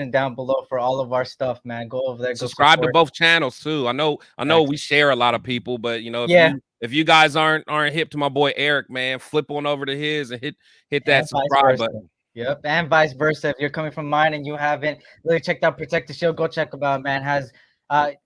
down below for all of our stuff, man. Go over there, go Subscribe to support. both channels too. I know Facts. we share a lot of people, but you know, Yeah. if you guys aren't hip to my boy Eric, man, flip on over to his and hit that And vice subscribe versa. button. Yep, and vice versa. If you're coming from mine and you haven't really checked out Protect the Shield, go check him out, man.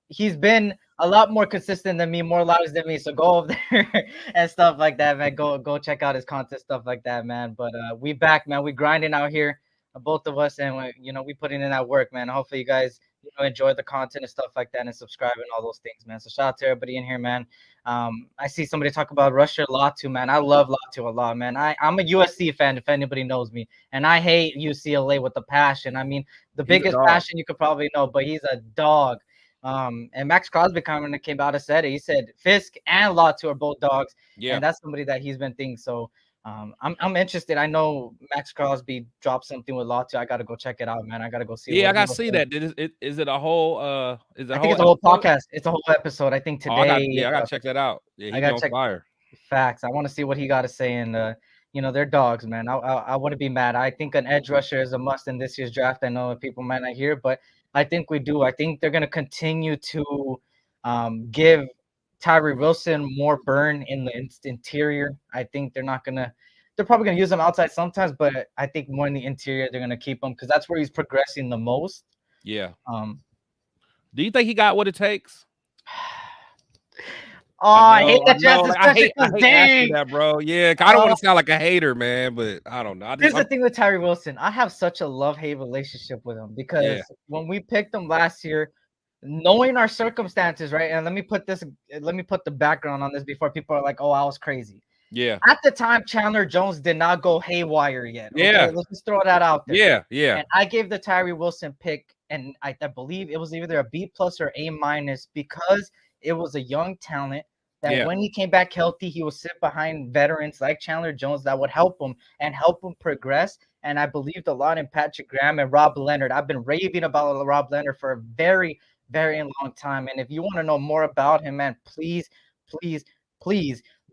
He's been a lot more consistent than me, more lives than me. So go over there and stuff like that, man. Go check out his content, stuff like that, man. But we back, man. We grinding out here, both of us, and we putting in that work, man. Hopefully you guys enjoy the content and stuff like that, and subscribe and all those things, man. So shout out to everybody in here, man. I see somebody talk about Russia Latu, man. I love Latu a lot, man. I'm a USC fan, if anybody knows me, and I hate UCLA with a passion. I mean, the biggest passion you could probably know, but he's a dog. And Max Crosby kind of came out and said it. He said Fisk and Latu are both dogs, and that's somebody that he's been thinking. So I'm interested. I know Max Crosby dropped something with Latu. I gotta go check it out, man. I gotta go see. Yeah, I gotta see that. Is it a whole? I think it's a whole podcast. It's a whole episode. I think today. I gotta check that out. Yeah, he's on fire. Facts. I want to see what he got to say, and they're dogs, man. I wouldn't be mad. I think an edge rusher is a must in this year's draft. I know people might not hear, but I think we do. I think they're gonna continue to give Tyree Wilson more burn in the interior. I think they're probably gonna use him outside sometimes, but I think more in the interior they're gonna keep him because that's where he's progressing the most. Yeah. Do you think he got what it takes? I hate that you asked this question. I hate asking that, bro. Yeah, I don't want to sound like a hater, man, but I don't know. Here's the thing with Tyree Wilson. I have such a love-hate relationship with him because when we picked him last year, knowing our circumstances, right? And let me put the background on this before people are like, "Oh, I was crazy." Yeah. At the time, Chandler Jones did not go haywire yet. Okay? Yeah. Let's just throw that out there. Yeah. And I gave the Tyree Wilson pick, and I believe it was either a B+ or A- because it was a young talent that when he came back healthy, he would sit behind veterans like Chandler Jones that would help him progress. And I believed a lot in Patrick Graham and Rob Leonard. I've been raving about Rob Leonard for a very, very long time. And if you want to know more about him, man, please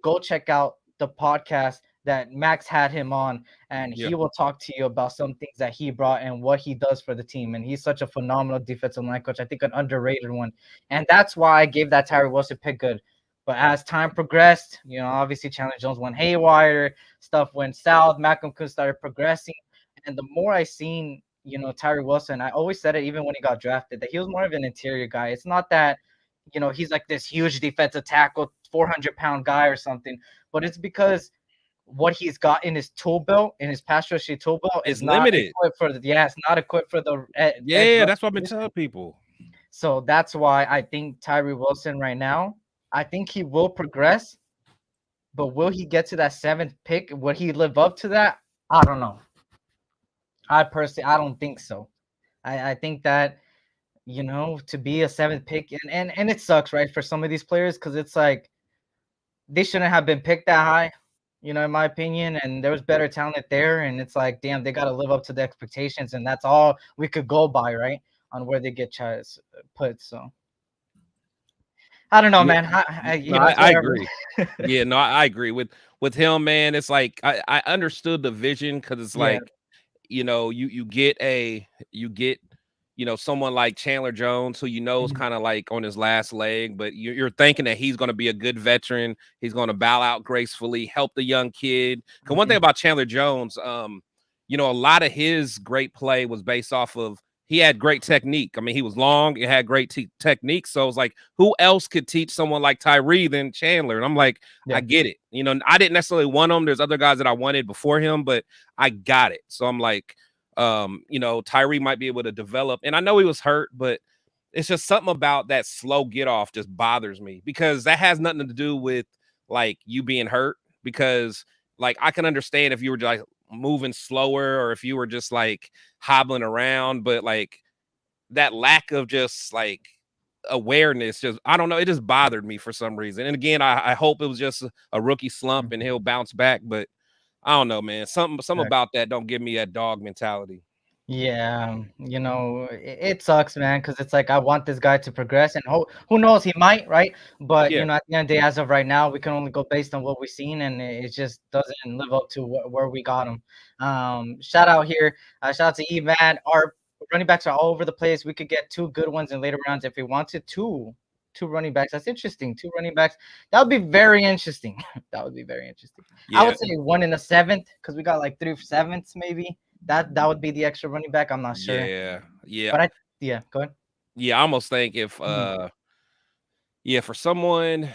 go check out the podcast that Max had him on, and he will talk to you about some things that he brought and what he does for the team. And he's such a phenomenal defensive line coach. I think an underrated one. And that's why I gave that Tyree Wilson pick good. But as time progressed, obviously Chandler Jones went haywire, stuff went south, Malcolm Kuhn started progressing. And the more I seen, Tyree Wilson, I always said it even when he got drafted, that he was more of an interior guy. It's not that, he's like this huge defensive tackle, 400-pound guy or something, but it's because what he's got in his tool belt, in his pass rushing tool belt, is not limited. It's not equipped for the that's what I've been telling people. So that's why I think Tyree Wilson right now, I think he will progress, but will he get to that 7th pick? Would he live up to that? I don't know. I don't think so. I think that, to be a 7th pick, and it sucks, right, for some of these players, because it's like they shouldn't have been picked that high, in my opinion, and there was better talent there, and it's like, damn, they got to live up to the expectations, and that's all we could go by, right, on where they get put, so. I don't know, man. I agree. I agree with him, man. It's like I understood the vision because it's like, you get someone like Chandler Jones who is kind of like on his last leg, but you're thinking that he's going to be a good veteran. He's going to bow out gracefully, help the young kid. Because one thing about Chandler Jones, a lot of his great play was based off of. He had great technique. I mean, he was long. He had great technique. So it's like, who else could teach someone like Tyree than Chandler? And I'm like, I get it. I didn't necessarily want him. There's other guys that I wanted before him, but I got it. So I'm like, Tyree might be able to develop. And I know he was hurt, but it's just something about that slow get off just bothers me because that has nothing to do with like you being hurt. Because like I can understand if you were like moving slower or if you were just like hobbling around, but like that lack of just like awareness, just I don't know, it just bothered me for some reason. And again, I hope it was just a rookie slump and he'll bounce back, but I don't know, man. Something about that don't give me that dog mentality. Yeah, it sucks, man, because it's like I want this guy to progress, and who knows, he might, right? But Yeah, at the end of the day, as of right now, we can only go based on what we've seen, and it just doesn't live up to where we got him. Shout out here, shout out to Evan. Our running backs are all over the place. We could get two good ones in later rounds if we wanted. Two running backs. That's interesting. Two running backs. That would be very interesting. That would be very interesting. I yeah, would say one in the seventh because we got like 3 sevenths maybe. That would be the extra running back. I'm not sure, yeah, yeah, but yeah, go ahead. yeah. I almost think if Mhm. yeah, for someone,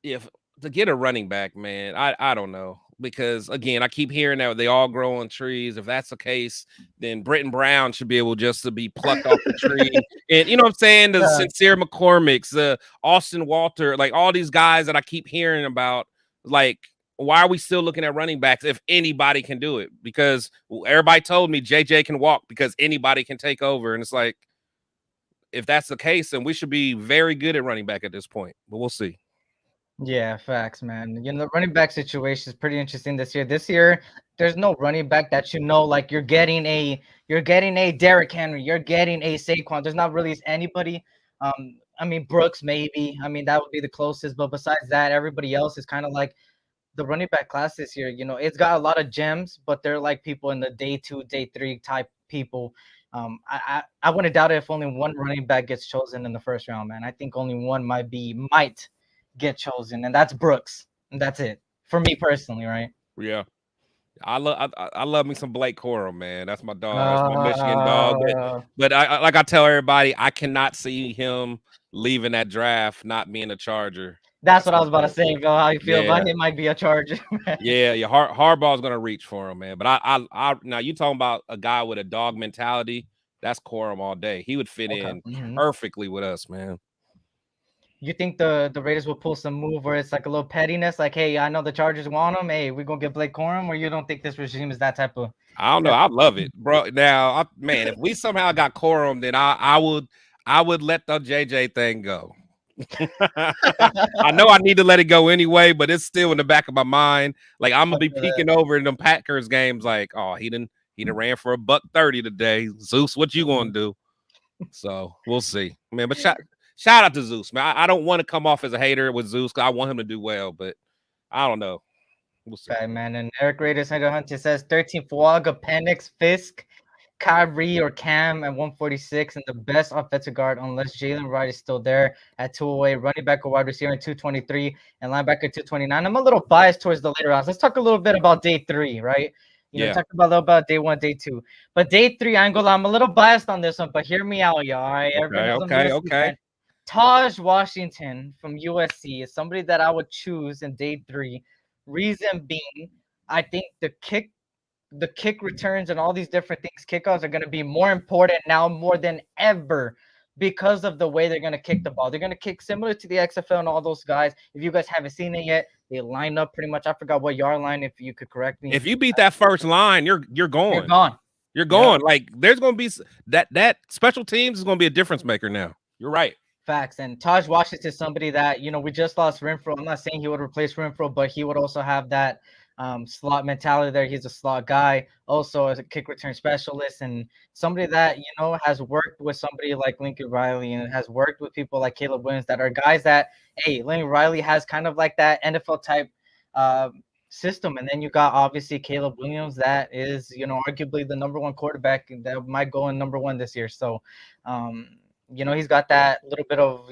if to get a running back, man, I don't know. Because again, I keep hearing that they all grow on trees. If that's the case, then Britton Brown should be able just to be plucked off the tree. And you know what I'm saying? The Yeah, Sincere McCormick's, Austin Walter, like all these guys that I keep hearing about, like, why are we still looking at running backs if anybody can do it? Because everybody told me JJ can walk because anybody can take over. And it's like, if that's the case, then we should be very good at running back at this point. But we'll see. yeah, facts, man. The running back situation is pretty interesting this year. This year, there's no running back that like you're getting a Derrick Henry, you're getting a Saquon. There's not really anybody. I mean Brooks maybe. I mean that would be the closest, but besides that, everybody else is kind of like the running back class this year, it's got a lot of gems, but they're like people in the day two, day three type people. I wouldn't doubt it if only one running back gets chosen in the first round, man. I think only one might get chosen, and that's Brooks, and that's it for me personally, right? Yeah. I love me some Blake Corum, man. That's my dog. That's my Michigan dog. But Uh, but I like I tell everybody, I cannot see him leaving that draft not being a Charger that's at what I some was about to point. say, Bill. How you feel Yeah, about him? Might be a Charger, man. yeah, yeah. Harbaugh's gonna reach for him, man. But I now you talking about a guy with a dog mentality? That's Corum all day. He would fit Okay. in perfectly with us, man. You think the Raiders will pull some move where it's like a little pettiness, like, hey, I know the Chargers want him. Hey, we're gonna get Blake Corum, or you don't think this regime is that type of I don't know. that I love it, bro. Now, man, if we somehow got Corum, then I would let the JJ thing go. I know I need to let it go anyway, but it's still in the back of my mind. Like I'm gonna be after that? peeking over in them Packers games, like, oh, he done ran for a $130 today. Zeus, what you gonna do? So we'll see, man. But shout out to Zeus, man. I don't want to come off as a hater with Zeus because I want him to do well, but I don't know. We'll see. Okay, man. And Eric Raiders Hunter says 13 Fuaga, Penix, Fisk, Kyrie or Cam at 146, and the best offensive guard unless Jalen Wright is still there at 208, running back or wide receiver at 223, and linebacker 229. I'm a little biased towards the later rounds. Let's talk a little bit about day three, right? Yeah. Talk about a little about day one, day two. But day three, I ain't gonna lie, I'm a little biased on this one, but hear me out, y'all. All right. Everybody Okay. knows I'm a Okay. USC Okay. fan. Taj Washington from USC is somebody that I would choose in day three. Reason being, I think the kick returns and all these different things, kickoffs are going to be more important now more than ever because of the way they're going to kick the ball. They're going to kick similar to the XFL and all those guys. If you guys haven't seen it yet, they line up pretty much. I forgot what yard line, if you could correct me. If you beat that first line, you're You're going. gone. You're Yep. going. Like there's gonna be that special teams is gonna be a difference maker now. You're right. Facts. And Taj Washington is somebody that, we just lost Renfro. I'm not saying he would replace Renfro, but he would also have that slot mentality there. He's a slot guy, also as a kick return specialist, and somebody that, has worked with somebody like Lincoln Riley and has worked with people like Caleb Williams that are guys that, hey, Lincoln Riley has kind of like that NFL type system. And then you got obviously Caleb Williams that is, arguably the number one quarterback that might go in number one this year. So, he's got that little bit of,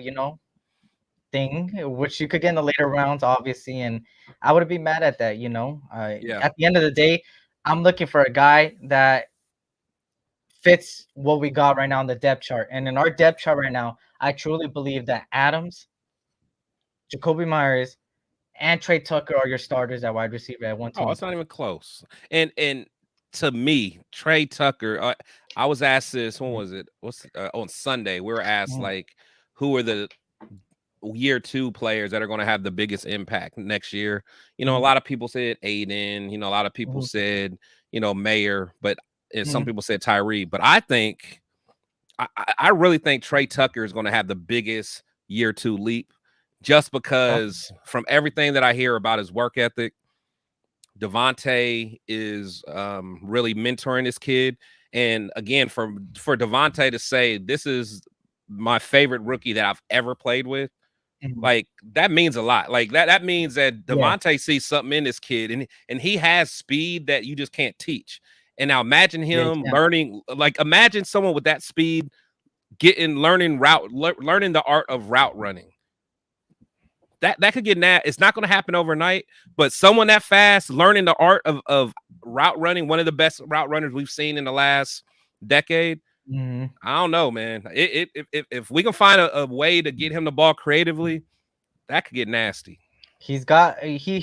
thing, which you could get in the later rounds, obviously. And I wouldn't be mad at that, Yeah. At the end of the day, I'm looking for a guy that fits what we got right now on the depth chart. And in our depth chart right now, I truly believe that Adams, Jacoby Myers, and Trey Tucker are your starters at wide receiver at Oh, 120. it's not even close. And to me, Trey Tucker. I was asked this. When was it? What's on Sunday? We were asked like, who are the year two players that are going to have the biggest impact next year? A lot of people said Aiden. A lot of people said Mayer, but and some people said Tyree. But I think I really think Trey Tucker is going to have the biggest year two leap, just because from everything that I hear about his work ethic, Devontae is really mentoring this kid. And again, for Devontae to say this is my favorite rookie that I've ever played with, like that means a lot. Like that means that Devontae sees something in this kid, and he has speed that you just can't teach. And now imagine him learning, like imagine someone with that speed learning the art of route running. That could get it's not going to happen overnight, but someone that fast learning the art of route running, one of the best route runners we've seen in the last decade. I don't know, man. If we can find a way to get him the ball creatively, that could get nasty. He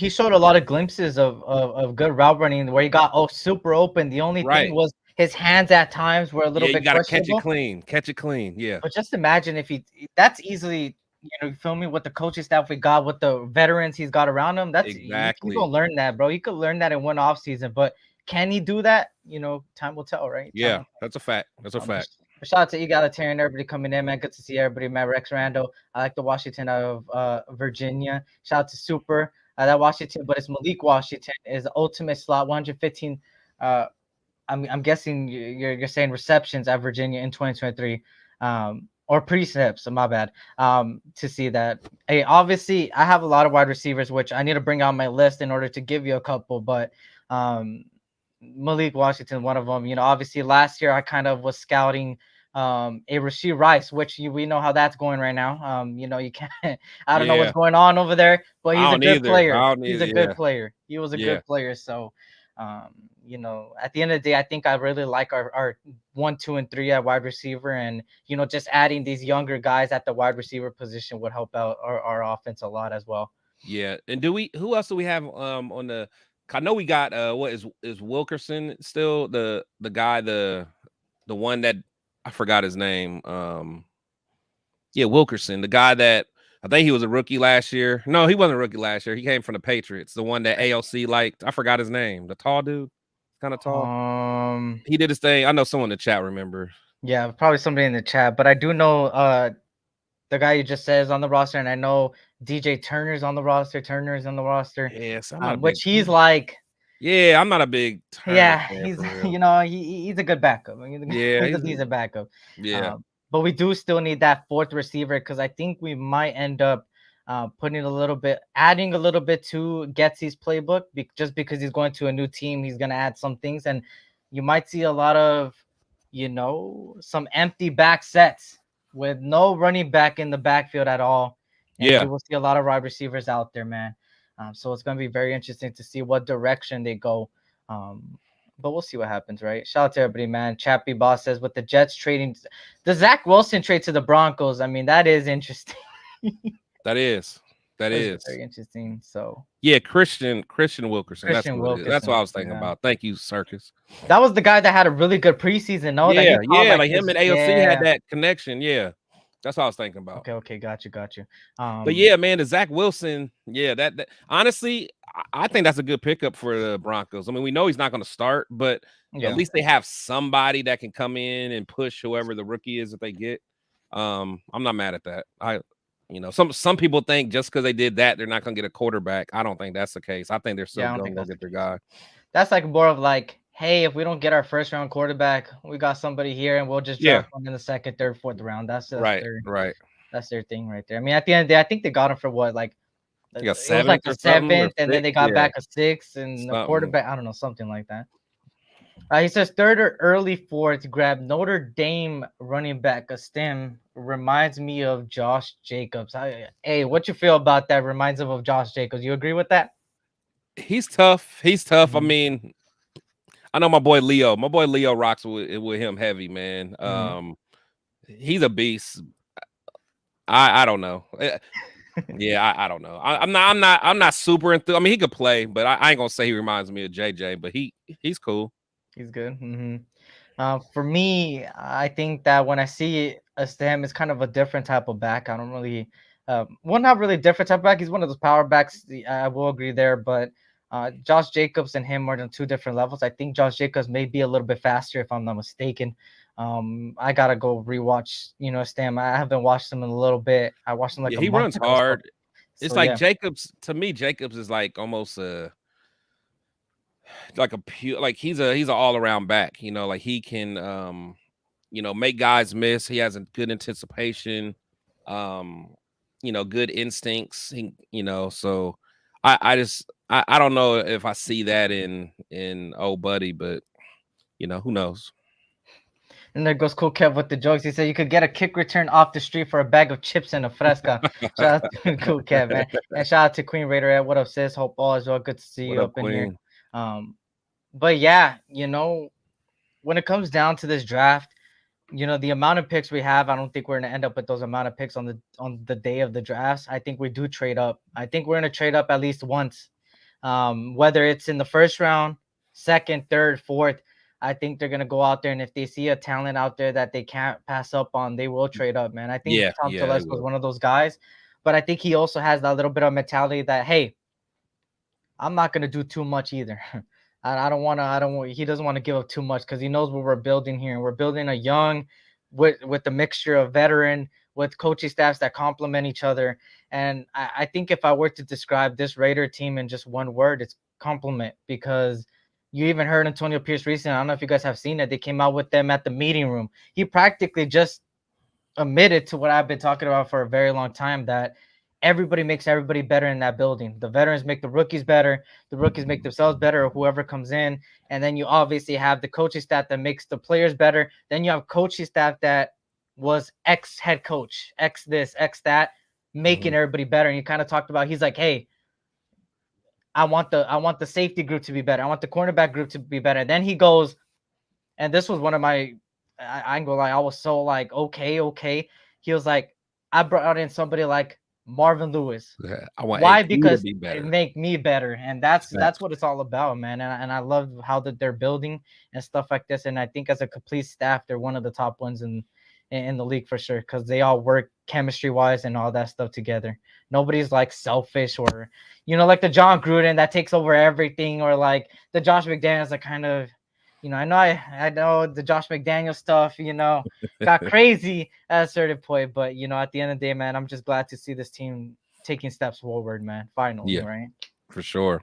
showed a lot of glimpses of good route running where he got super open. The only thing was his hands at times were a little bit you gotta questionable. catch it clean. Yeah. But just imagine if that's easily, you feel me, with the coaching staff we got, with the veterans he's got around him. That's exactly. You can learn that, bro. You could learn that in one off season, but can he do that? Time will tell, right? Yeah, that's a fact. That's a fact. Shout out to Egalitarian, everybody coming in, man. Good to see everybody, man. Rex Randall. I like the Washington out of Virginia. Shout out to Super. That Washington, but it's Malik Washington is the ultimate slot, 115. I'm guessing you're saying receptions at Virginia in 2023, or precepts. My bad. To see that. Hey, obviously I have a lot of wide receivers, which I need to bring on my list in order to give you a couple, but Malik Washington, one of them. Obviously last year I kind of was scouting a Rashee Rice, which we know how that's going right now. You can't. I don't know what's going on over there, but he's a good player. He's a good player. He was a good player. So, at the end of the day, I think I really like our 1, 2, and 3 at wide receiver, and just adding these younger guys at the wide receiver position would help out our offense a lot as well. Yeah, and who else do we have on the? I know we got what is Wilkerson still the guy the one that I forgot his name. Wilkerson, the guy that I think he was a rookie last year. No, he wasn't a rookie last year. He came from the Patriots. The one that AOC liked. I forgot his name. The tall dude, kind of tall. He did his thing. I know someone in the chat remember. Yeah, probably somebody in the chat, but I do know the guy you just said is on the roster, and I know DJ Turner's on the roster. Yes, which he's like. Yeah, I'm not a big Turner fan, he's he's a good backup. He's a decent backup. Yeah. But we do still need that fourth receiver, because I think we might end up adding a little bit to Getsy's playbook, just because he's going to a new team. He's going to add some things, and you might see a lot of, some empty back sets with no running back in the backfield at all. And you will see a lot of wide receivers out there, man. So it's going to be very interesting to see what direction they go. But we'll see what happens, right? Shout out to everybody, man. Chappie Boss says, with the Jets trading the Zach Wilson trade to the Broncos, I mean, that is interesting. That is very interesting. So yeah, Christian Wilkerson. That's what I was thinking about. Thank you, Circus. That was the guy that had a really good preseason. No, like him and AOC had that connection. Yeah. That's what I was thinking about. Okay, got you. But yeah, man, the Zach Wilson, that honestly, I think that's a good pickup for the Broncos. I mean, we know he's not going to start, but at least they have somebody that can come in and push whoever the rookie is that they get. I'm not mad at that. Some people think just because they did that, they're not going to get a quarterback. I don't think that's the case. I think they're still going to go get their guy. That's like more of like, hey, if we don't get our first round quarterback, we got somebody here, and we'll just draft one in the second, third, fourth round. That's right. That's their thing right there. I mean, at the end of the day, I think they got him for what, like, it was like a seventh, and then they got back a sixth, and the quarterback, I don't know, something like that. He says third or early fourth, grab Notre Dame running back, a stem. Reminds me of Josh Jacobs. Hey, what you feel about that? Reminds him of Josh Jacobs. You agree with that? He's tough. I mean, I know my boy Leo rocks with him heavy, man. He's a beast. I don't know. I don't know. I'm not super enthused. I mean, he could play, but I ain't gonna say he reminds me of JJ. But he's cool. He's good. For me, I think that when I see a stem, it's kind of a different type of back. I don't really, not really different type of back. He's one of those power backs. I will agree there, but Josh Jacobs and him are on two different levels. I think Josh Jacobs may be a little bit faster, if I'm not mistaken. I gotta go rewatch, Stam. I haven't watched him in a little bit. I watched him he runs hard. It's like Jacobs. To me, Jacobs is like almost a like a pure, like he's an all around back. Like he can make guys miss. He has a good anticipation, um, good instincts. So I don't know if I see that in old buddy, but who knows? And there goes Cool Kev with the jokes. He said you could get a kick return off the street for a bag of chips and a fresca. Shout out to Cool Kev, man. And shout out to Queen Raider. What up, sis? Hope all is well. Good to see What you up, up in here. Queen? But yeah, when it comes down to this draft, the amount of picks we have, I don't think we're gonna end up with those amount of picks on the day of the drafts. I think we do trade up. I think we're gonna trade up at least once. Whether it's in the first round, second, third, fourth, I think they're gonna go out there, and if they see a talent out there that they can't pass up on, they will trade up, man. I think Tom Yeah, Telesco was one of those guys, but I think he also has that little bit of mentality that, hey, I'm not gonna do too much either. I don't want to. He doesn't want to give up too much because he knows what we're building here, and we're building a young, with a mixture of veteran with coaching staffs that complement each other. And I think if I were to describe this Raider team in just one word, it's compliment, because you even heard Antonio Pierce recently. I don't know if you guys have seen it. They came out with them at the meeting room. He practically just admitted to what I've been talking about for a very long time, that everybody makes everybody better in that building. The veterans make the rookies better. The rookies make themselves better, or whoever comes in. And then you obviously have the coaching staff that makes the players better. Then you have coaching staff that was ex head coach, ex this, ex that, making everybody better. And you kind of talked about, he's like, hey, I want the safety group to be better. I want the cornerback group to be better. Then he goes, and this was one of my, I ain't gonna lie, I was so like, okay. He was like, I brought in somebody like Marvin Lewis. Yeah, I want Why? AP to Because be it better. make me better, and that's what it's all about, man. And I love how that they're building and stuff like this. And I think as a complete staff, they're one of the top ones in the league for sure, because they all work chemistry wise and all that stuff together. Nobody's like selfish, or like the John Gruden that takes over everything, or like the Josh McDaniels that kind of, I know the Josh McDaniel stuff, got crazy at a certain point, but at the end of the day, man, I'm just glad to see this team taking steps forward, man. Finally, right? For sure.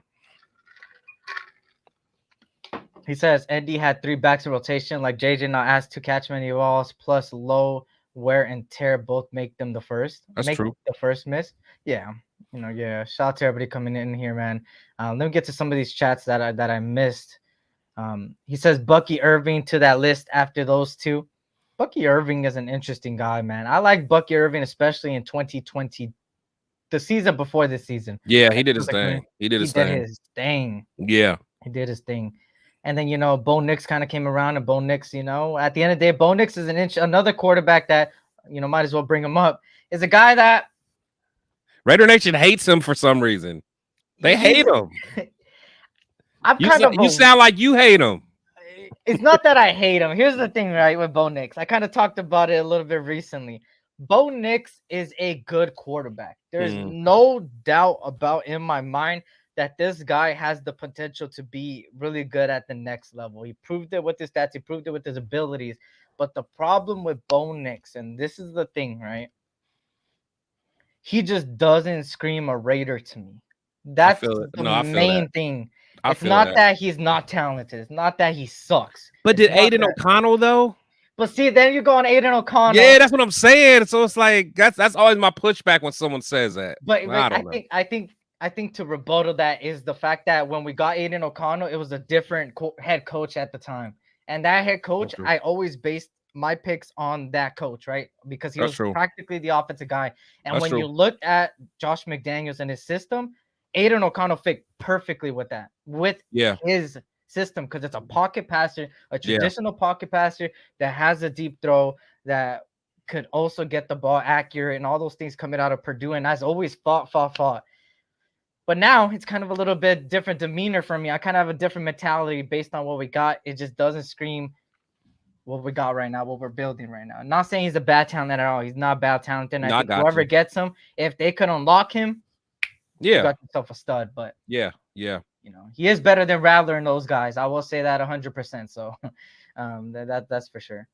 He says Eddie had 3 backs in rotation, like JJ not asked to catch many balls, plus low wear and tear both make them the first. That's make true. the first miss. Yeah. Yeah. Shout out to everybody coming in here, man. Let me get to some of these chats that I missed. He says Bucky Irving to that list after those two. Bucky Irving is an interesting guy, man. I like Bucky Irving, especially in 2020, the season before this season. Yeah, he did his thing. He did his thing. Yeah. He did his thing. And then, Bo Nix kind of came around, and Bo Nix, at the end of the day, Bo Nix is another quarterback that, might as well bring him up, is a guy that Raider Nation hates him for some reason. They hate him. You sound like you hate him. It's not that I hate him. Here's the thing, right, with Bo Nix. I kind of talked about it a little bit recently. Bo Nix is a good quarterback. There's no doubt about in my mind that this guy has the potential to be really good at the next level. He proved it with his stats. He proved it with his abilities. But the problem with Bo Nix, and this is the thing, right? He just doesn't scream a Raider to me. That's the main thing. It's not that he's not talented. It's not that he sucks. But did Aiden O'Connell though? But see, then you go on Aiden O'Connell. Yeah, that's what I'm saying. So it's like that's always my pushback when someone says that. But I think to rebuttal that is the fact that when we got Aiden O'Connell, it was a different head coach at the time, and that head coach, I always based my picks on that coach, right? Because he was practically the offensive guy. And when you look at Josh McDaniels and his system, Aiden O'Connell fit perfectly with that, with his system, because it's a pocket passer, a traditional pocket passer that has a deep throw, that could also get the ball accurate, and all those things coming out of Purdue. And has always fought. But now it's kind of a little bit different demeanor for me. I kind of have a different mentality based on what we got. It just doesn't scream what we got right now, what we're building right now. I'm not saying he's a bad talent at all. He's not bad talent. And I think whoever gets him, if they could unlock him, you got yourself a stud. But he is better than Rattler and those guys. I will say that 100%. So that's for sure.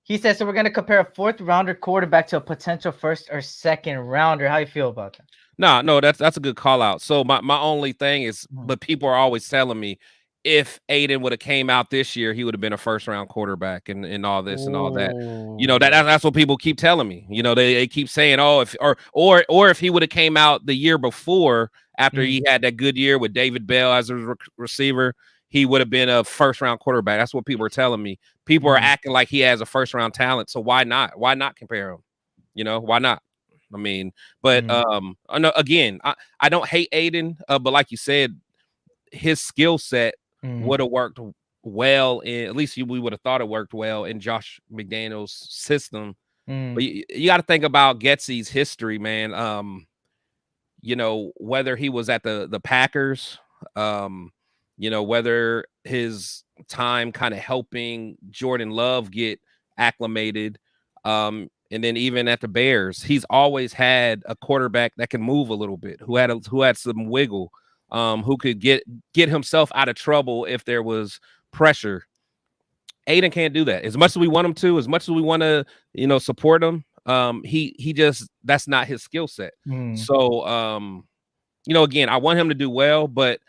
He says, so we're gonna compare a 4th-rounder quarterback to a potential 1st or 2nd-rounder. How you feel about that? No, that's a good call out. So my only thing is, but people are always telling me if Aiden would have came out this year, he would have been a 1st-round quarterback and all this and all that. You know, that's what people keep telling me. You know, they keep saying, oh, if or if he would have came out the year before after he had that good year with David Bell as a receiver, he would have been a 1st-round quarterback. That's what people are telling me. People are acting like he has a 1st-round talent. So why not? Why not compare him? You know, why not? I mean, but again, I don't hate Aiden, but like you said, his skill set would have worked well in, at least we would have thought it worked well in Josh McDaniel's system. But you got to think about Getsy's history, man. You know, whether he was at the Packers, you know, whether his time kind of helping Jordan Love get acclimated, and then even at the Bears, he's always had a quarterback that can move a little bit, who had some wiggle, who could get himself out of trouble if there was pressure. Aiden can't do that. As much as we want him to, as much as we want to, you know, support him, he just, that's not his skill set. So, you know, again, I want him to do well, but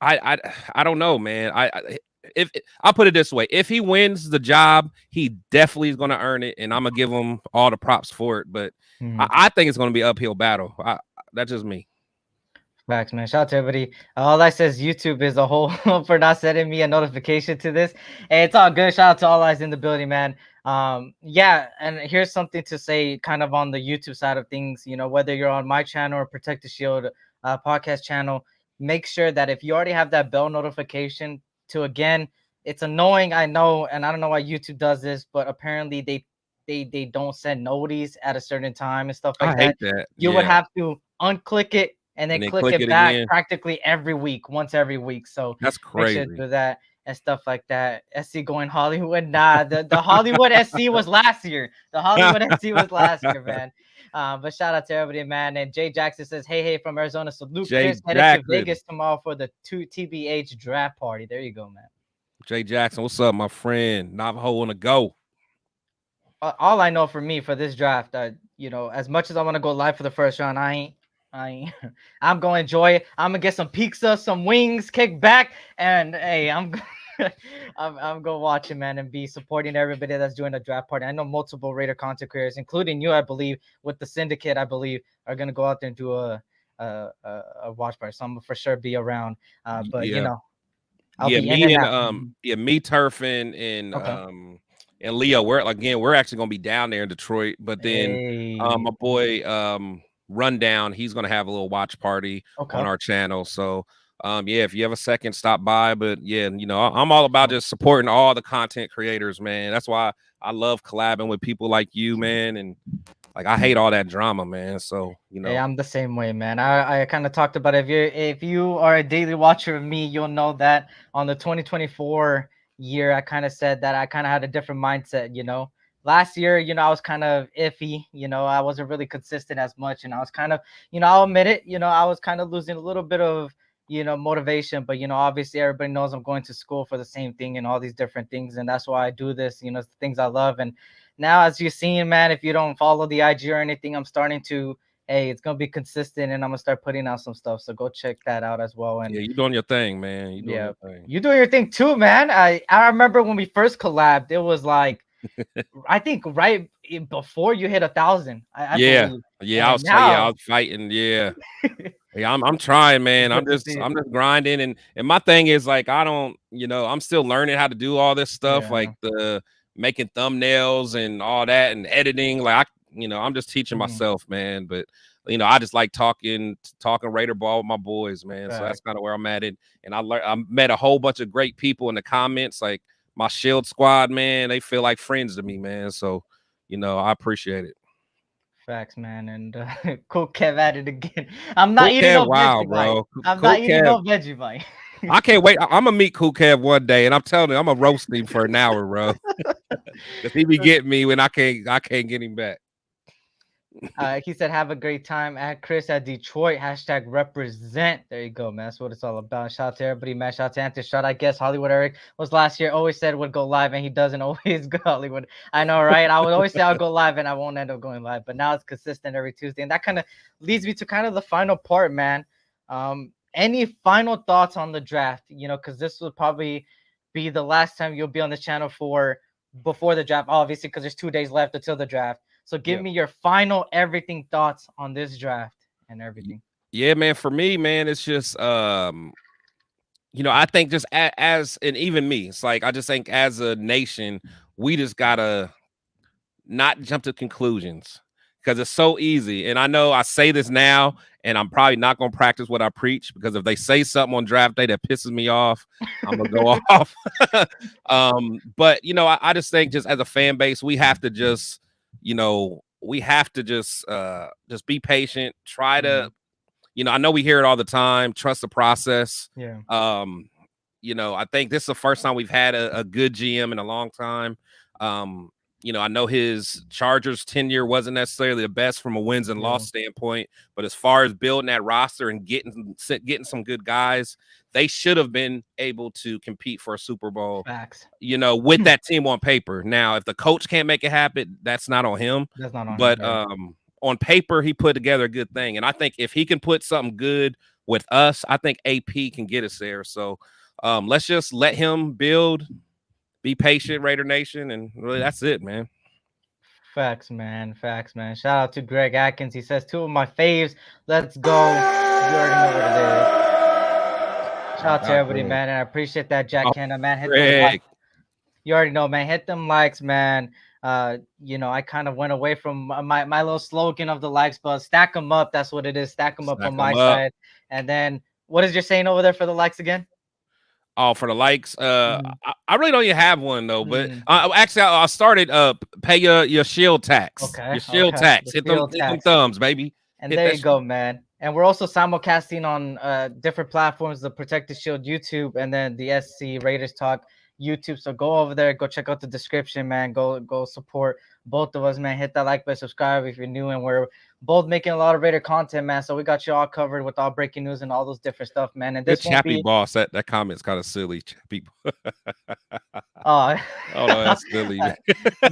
I don't know, man. If I'll put it this way, if he wins the job, he definitely is going to earn it, and I'm gonna give him all the props for it. But I think it's going to be an uphill battle. That's just me. Facts, man. Shout out to everybody. All I says YouTube is a whole for not sending me a notification to this. Hey, it's all good. Shout out to all eyes in the building, man. Yeah, and here's something to say kind of on the YouTube side of things, you know, whether you're on my channel or Protect the Shield podcast channel, make sure that if you already have that bell notification to, again, it's annoying, I know, and I don't know why YouTube does this, but apparently they don't send noties at a certain time and stuff like I hate that. You would have to unclick it and then click it back again. practically every week, once every week. So that's crazy. Make sure to do that and stuff like that. SC going Hollywood. Nah, the Hollywood SC was last year. The Hollywood SC was last year, man. But shout out to everybody, man. And Jay Jackson says, hey, from Arizona. Salute Chris. Headed to Vegas tomorrow for the TBH draft party. There you go, man. Jay Jackson, what's up, my friend? Navajo on the go. All I know for me for this draft, you know, as much as I want to go live for the first round, I'm going to enjoy it. I'm going to get some pizza, some wings, kick back, and hey, I'm going to watch it, man, and be supporting everybody that's doing the draft party. I know multiple Raider content creators, including you, I believe, with the syndicate, I believe, are going to go out there and do a watch party. So I'm going to for sure be around. But you know, I'll be me and me, Turf, and Leo, we're actually going to be down there in Detroit, but then my boy Rundown, he's going to have a little watch party on our channel. So yeah, if you have a second, stop by. But yeah, you know, I'm all about just supporting all the content creators, man. That's why I love collabing with people like you, man. And like, I hate all that drama, man. So, you know, hey, I'm the same way, man. I kind of talked about it. If you are a daily watcher of me, you'll know that on the 2024 year, I kind of said that I kind of had a different mindset, you know. Last year, you know, I was kind of iffy, you know, I wasn't really consistent as much, and I was kind of, you know, I'll admit it, you know, I was kind of losing a little bit of, you know, motivation. But, you know, obviously everybody knows I'm going to school for the same thing and all these different things, and that's why I do this, you know, it's the things I love. And now, as you've seen, man, if you don't follow the IG or anything, I'm starting to, hey, it's gonna be consistent, and I'm gonna start putting out some stuff. So go check that out as well. And yeah, you doing your thing, man. You doing yeah, your thing. You doing your thing too, man. I remember when we first collabed, it was like I think right before you hit 1,000. I believe. I was fighting. Yeah. Yeah, I'm trying, man. I'm just grinding, and my thing is, like, I don't, you know, I'm still learning how to do all this stuff, like the making thumbnails and all that and editing. Like, you know, I'm just teaching myself, man. But you know, I just like talking Raider ball with my boys, man. So that's kind of where I'm at. And I met a whole bunch of great people in the comments, like my Shield squad, man. They feel like friends to me, man. So, you know, I appreciate it. Facts, man. And Cool Kev at it again. I'm not eating no Vegemite. I'm not eating no Vegemite. I can't wait. I'm gonna meet Cool Kev one day, and I'm telling you, I'm gonna roast him for an hour, bro. Cause he be getting me when I can't get him back. He said, "Have a great time at Chris at Detroit. Hashtag represent." There you go, man. That's what it's all about. Shout out to everybody, man. Shout out to Anthony. Shout out, I guess Hollywood Eric was last year. Always said would go live, and he doesn't always go Hollywood. I know, right? I would always say I'll go live, and I won't end up going live. But now it's consistent every Tuesday, and that kind of leads me to kind of the final part, man. Any final thoughts on the draft? You know, because this will probably be the last time you'll be on the channel for before the draft, obviously, because there's 2 days left until the draft. So give me your final everything thoughts on this draft and everything. Yeah, man. For me, man, it's just you know, I think just as and even me, it's like I just think as a nation, we just gotta not jump to conclusions because it's so easy. And I know I say this now, and I'm probably not gonna practice what I preach because if they say something on draft day that pisses me off, I'm gonna go off. But you know, I just think just as a fan base, we have to just, you know, we have to just be patient, try to, you know, I know we hear it all the time, trust the process. Yeah. You know, I think this is the first time we've had a good GM in a long time. You know, I know his Chargers tenure wasn't necessarily the best from a wins and loss standpoint, but as far as building that roster and getting some good guys, they should have been able to compete for a Super Bowl. Facts. You know, with that team on paper. Now, if the coach can't make it happen, that's not on him. That's not on but him. On paper, he put together a good thing, and I think if he can put something good with us, I think AP can get us there. So let's just let him build. Be patient, Raider Nation, and really that's it, man. Facts, man. Facts, man. Shout out to Greg Atkins. He says 2 of my faves. Let's go. You already know what it is. Shout out to everybody, man. And I appreciate that, Jack Kenna, man. Hit them likes. You already know, man. Hit them likes, man. You know, I kind of went away from my little slogan of the likes, but stack them up. That's what it is. Stack them up on my side. And then what is your saying over there for the likes again? Oh, for the likes, I really don't even have one though. But actually, I started pay your shield tax. Okay, your shield tax. Hit them thumbs, baby. And there you go, man. And we're also simulcasting on different platforms: the Protect the Shield YouTube, and then the SC Raiders Talk YouTube. So go over there, go check out the description, man. Go support both of us, man. Hit that like button, subscribe if you're new, and we're both making a lot of Raider content, man. So we got you all covered with all breaking news and all those different stuff, man. And this Chappy boss, that comment's kind of silly, Chappy. Oh no, that's silly.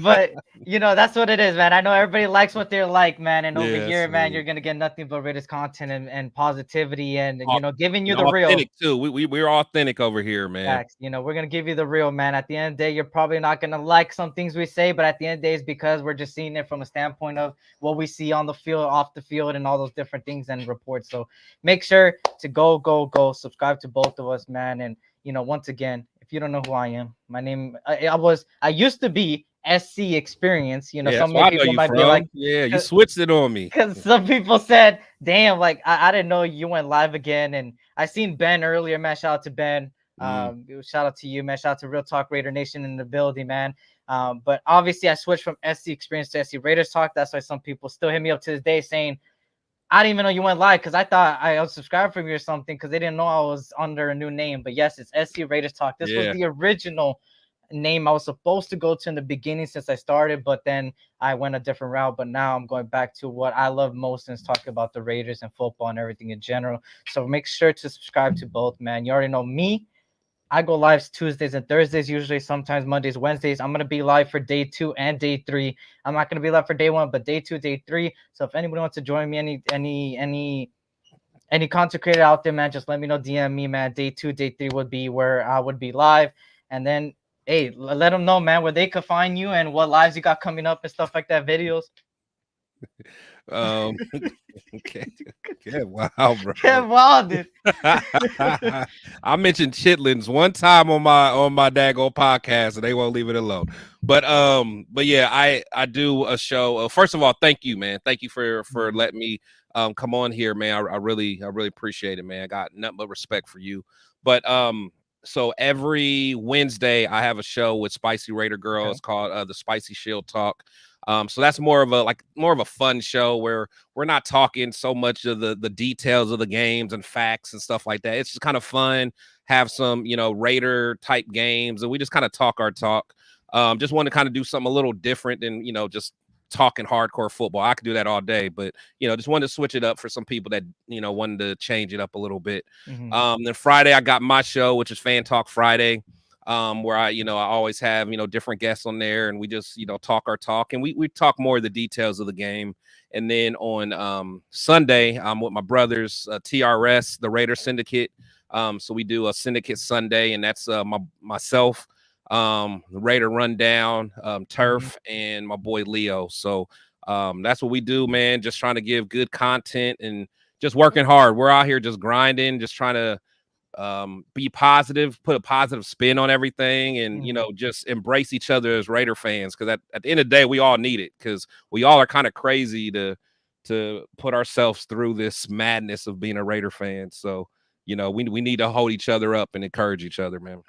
But you know, that's what it is, man. I know everybody likes what they're like, man. And over here, man, you're gonna get nothing but Raiders content and positivity, and you know, giving you the real. Authentic too. We're authentic over here, man. Facts. You know, we're gonna give you the real, man. At the end of the day, you're probably not gonna like some things we say, but at the end of the day, it's because we're just seeing it from a standpoint of what we see on the field, off the field, and all those different things and reports. So make sure to go subscribe to both of us, man. And you know, once again, if you don't know who I am, my name I used to be SC Experience. You know, some people might be like, you switched it on me. Because some people said, damn, like I didn't know you went live again. And I seen Ben earlier, man. Shout out to Ben. Shout out to you, man. Shout out to Real Talk Raider Nation in the building, man. But obviously I switched from SC Experience to SC Raiders Talk. That's why some people still hit me up to this day saying, I didn't even know you went live because I thought I was subscribed from you or something because they didn't know I was under a new name. But yes, it's SC Raiders Talk. This was the original name I was supposed to go to in the beginning since I started, but then I went a different route. But now I'm going back to what I love most, and it's talking about the Raiders and football and everything in general. So make sure to subscribe to both, man. You already know me. I go live Tuesdays and Thursdays, usually sometimes Mondays, Wednesdays. I'm going to be live for day 2 and day 3. I'm not going to be live for day 1, but day 2, day 3. So if anybody wants to join me, any content creator out there, man, just let me know, DM me, man. Day 2, day 3 would be where I would be live. And then, hey, let them know, man, where they could find you and what lives you got coming up and stuff like that, videos. Okay. Get wild, bro. Get wild, dude. I mentioned chitlins one time on my daggone podcast, and they won't leave it alone. But yeah, I do a show. First of all, thank you, man. Thank you for letting me come on here, man. I really appreciate it, man. I got nothing but respect for you. But so every Wednesday I have a show with Spicy Raider Girl. It's called the Spicy Shield Talk. So that's more of a fun show where we're not talking so much of the details of the games and facts and stuff like that. It's just kind of fun, have some, you know, Raider type games, and we just kind of talk our talk. Just want to kind of do something a little different than, you know, just talking hardcore football. I could do that all day, but just wanted to switch it up for some people that wanted to change it up a little bit. Then Friday I got my show, which is Fan Talk Friday, where I always have different guests on there, and we just talk our talk, and we talk more of the details of the game. And then on Sunday, I'm with my brothers, TRS, the Raider Syndicate. So we do a Syndicate Sunday, and that's myself, the Raider Rundown, Turf, and my boy Leo. So that's what we do, man. Just trying to give good content and just working hard. We're out here just grinding, just trying to be positive, put a positive spin on everything, and just embrace each other as Raider fans, because at the end of the day we all need it, because we all are kind of crazy to put ourselves through this madness of being a Raider fan. So we need to hold each other up and encourage each other, man.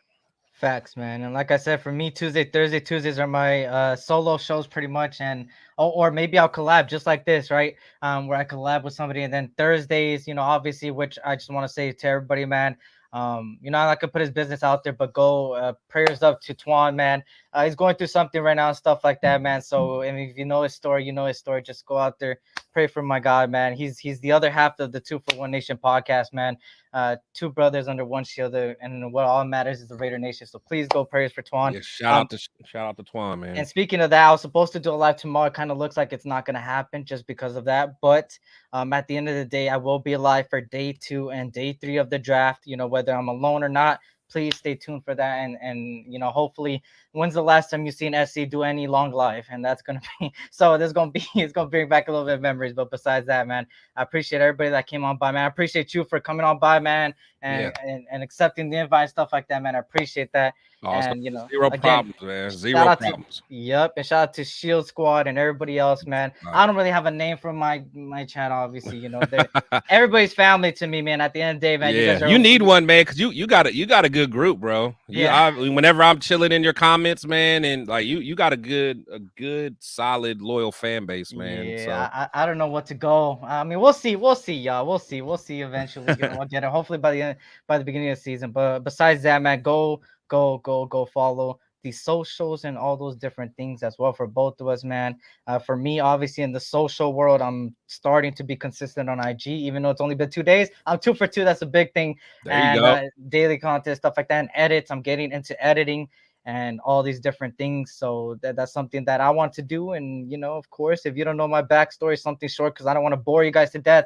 Facts, man. And like I said, for me, Tuesdays are my solo shows pretty much, and or maybe I'll collab just like this, right? Where I collab with somebody, and then Thursdays, obviously, which I just want to say to everybody, man. I'm not gonna put his business out there, but go prayers up to Twan, man. He's going through something right now and stuff like that, man. So I mean, if you know his story, Just go out there, pray for my God, man. He's the other half of the 2 for 1 Nation podcast, man. 2 brothers under one shield, and what all matters is the Raider Nation. So please go prayers for Twan. Yeah, shout out to Twan, man. And speaking of that, I was supposed to do a live tomorrow. It kind of looks like it's not going to happen just because of that. But at the end of the day, I will be live for day 2 and day 3 of the draft. Whether I'm alone or not, please stay tuned for that. And hopefully, when's the last time you've seen SC do any long live? And that's gonna be it's gonna bring back a little bit of memories. But besides that, man, I appreciate everybody that came on by, man. I appreciate you for coming on by, man, and accepting the invite and stuff like that, man. I appreciate that. And zero problems, man. Zero problems. Yep, and shout out to Shield Squad and everybody else, man. I don't really have a name for my channel, obviously. Everybody's family to me, man. At the end of the day, man, you need one, man, because you got a good group, bro. Whenever I'm chilling in your comments, man, and like you got a good solid loyal fan base, man. Yeah, I don't know what to go. I mean, we'll see, y'all. We'll see eventually. We'll get it. Hopefully by the beginning of the season. But besides that, man, go follow the socials and all those different things as well for both of us, man. For me, obviously, in the social world, I'm starting to be consistent on IG, even though it's only been 2 days. I'm 2 for 2. That's a big thing. There you go. Daily content, stuff like that, and edits. I'm getting into editing and all these different things. So that's something that I want to do. And, of course, if you don't know my backstory, something short, because I don't want to bore you guys to death.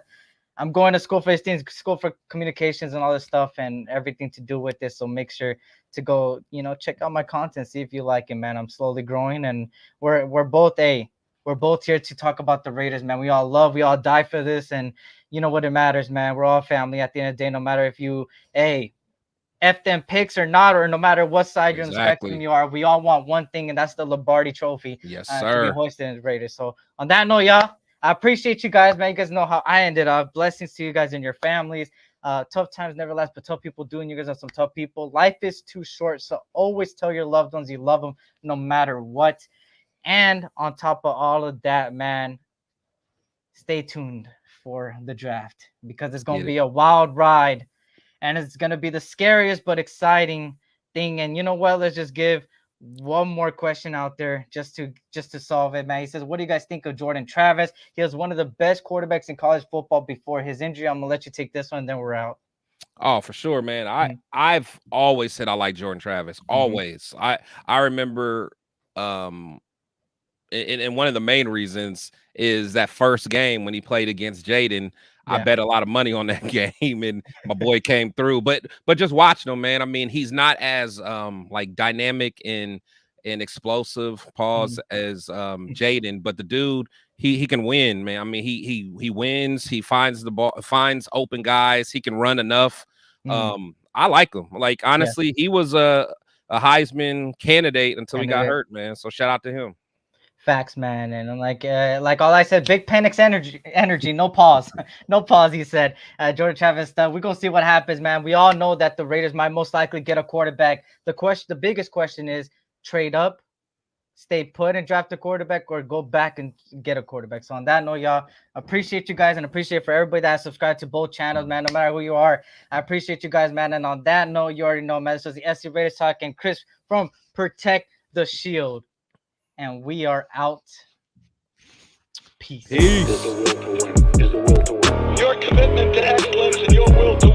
I'm going to school for communications and all this stuff and everything to do with this. So make sure to go, check out my content, see if you like it, man. I'm slowly growing, and we're both here to talk about the Raiders, man. We all die for this, and you know what it matters, man. We're all family at the end of the day, no matter if you F them picks or not, or no matter what side you're in the spectrum you are. We all want one thing, and that's the Lombardi Trophy. Yes, sir. To be hoisted in the Raiders. So on that note, y'all, I appreciate you guys, man. You guys know how I ended up. Blessings to you guys and your families. Tough times never last, but tough people do, and you guys are some tough people. Life is too short, so always tell your loved ones you love them no matter what. And on top of all of that, man, stay tuned for the draft, because it's going to be a wild ride, and it's going to be the scariest but exciting thing. And you know what? Let's just give one more question out there just to solve it, man. He says, what do you guys think of Jordan Travis? He was one of the best quarterbacks in college football before his injury. I'm gonna let you take this one, then we're out. Oh, for sure, man. I've always said I like Jordan Travis. Always. I remember and one of the main reasons is that first game when he played against Jaden. I bet a lot of money on that game, and my boy came through. But just watching him, man. I mean, he's not as like dynamic and explosive as Jaden, but the dude, he can win, man. I mean, he wins. He finds the ball, finds open guys. He can run enough. I like him. Like, honestly, he was a Heisman candidate until he got hurt, man. So shout out to him. Facts, man. And like all I said, big Penix energy, no pause. No pause, he said. Jordan Travis, we're gonna see what happens, man. We all know that the Raiders might most likely get a quarterback. The biggest question is, trade up, stay put and draft a quarterback, or go back and get a quarterback. So on that note, y'all, appreciate you guys, and appreciate for everybody that subscribed to both channels, man. No matter who you are, I appreciate you guys, man. And on that note, you already know, man, this was the SC Raiders Talk and Chris from Protect the Shield. And we are out. Peace. Is the will to win. Is the will to win. Your commitment to excellence and your will to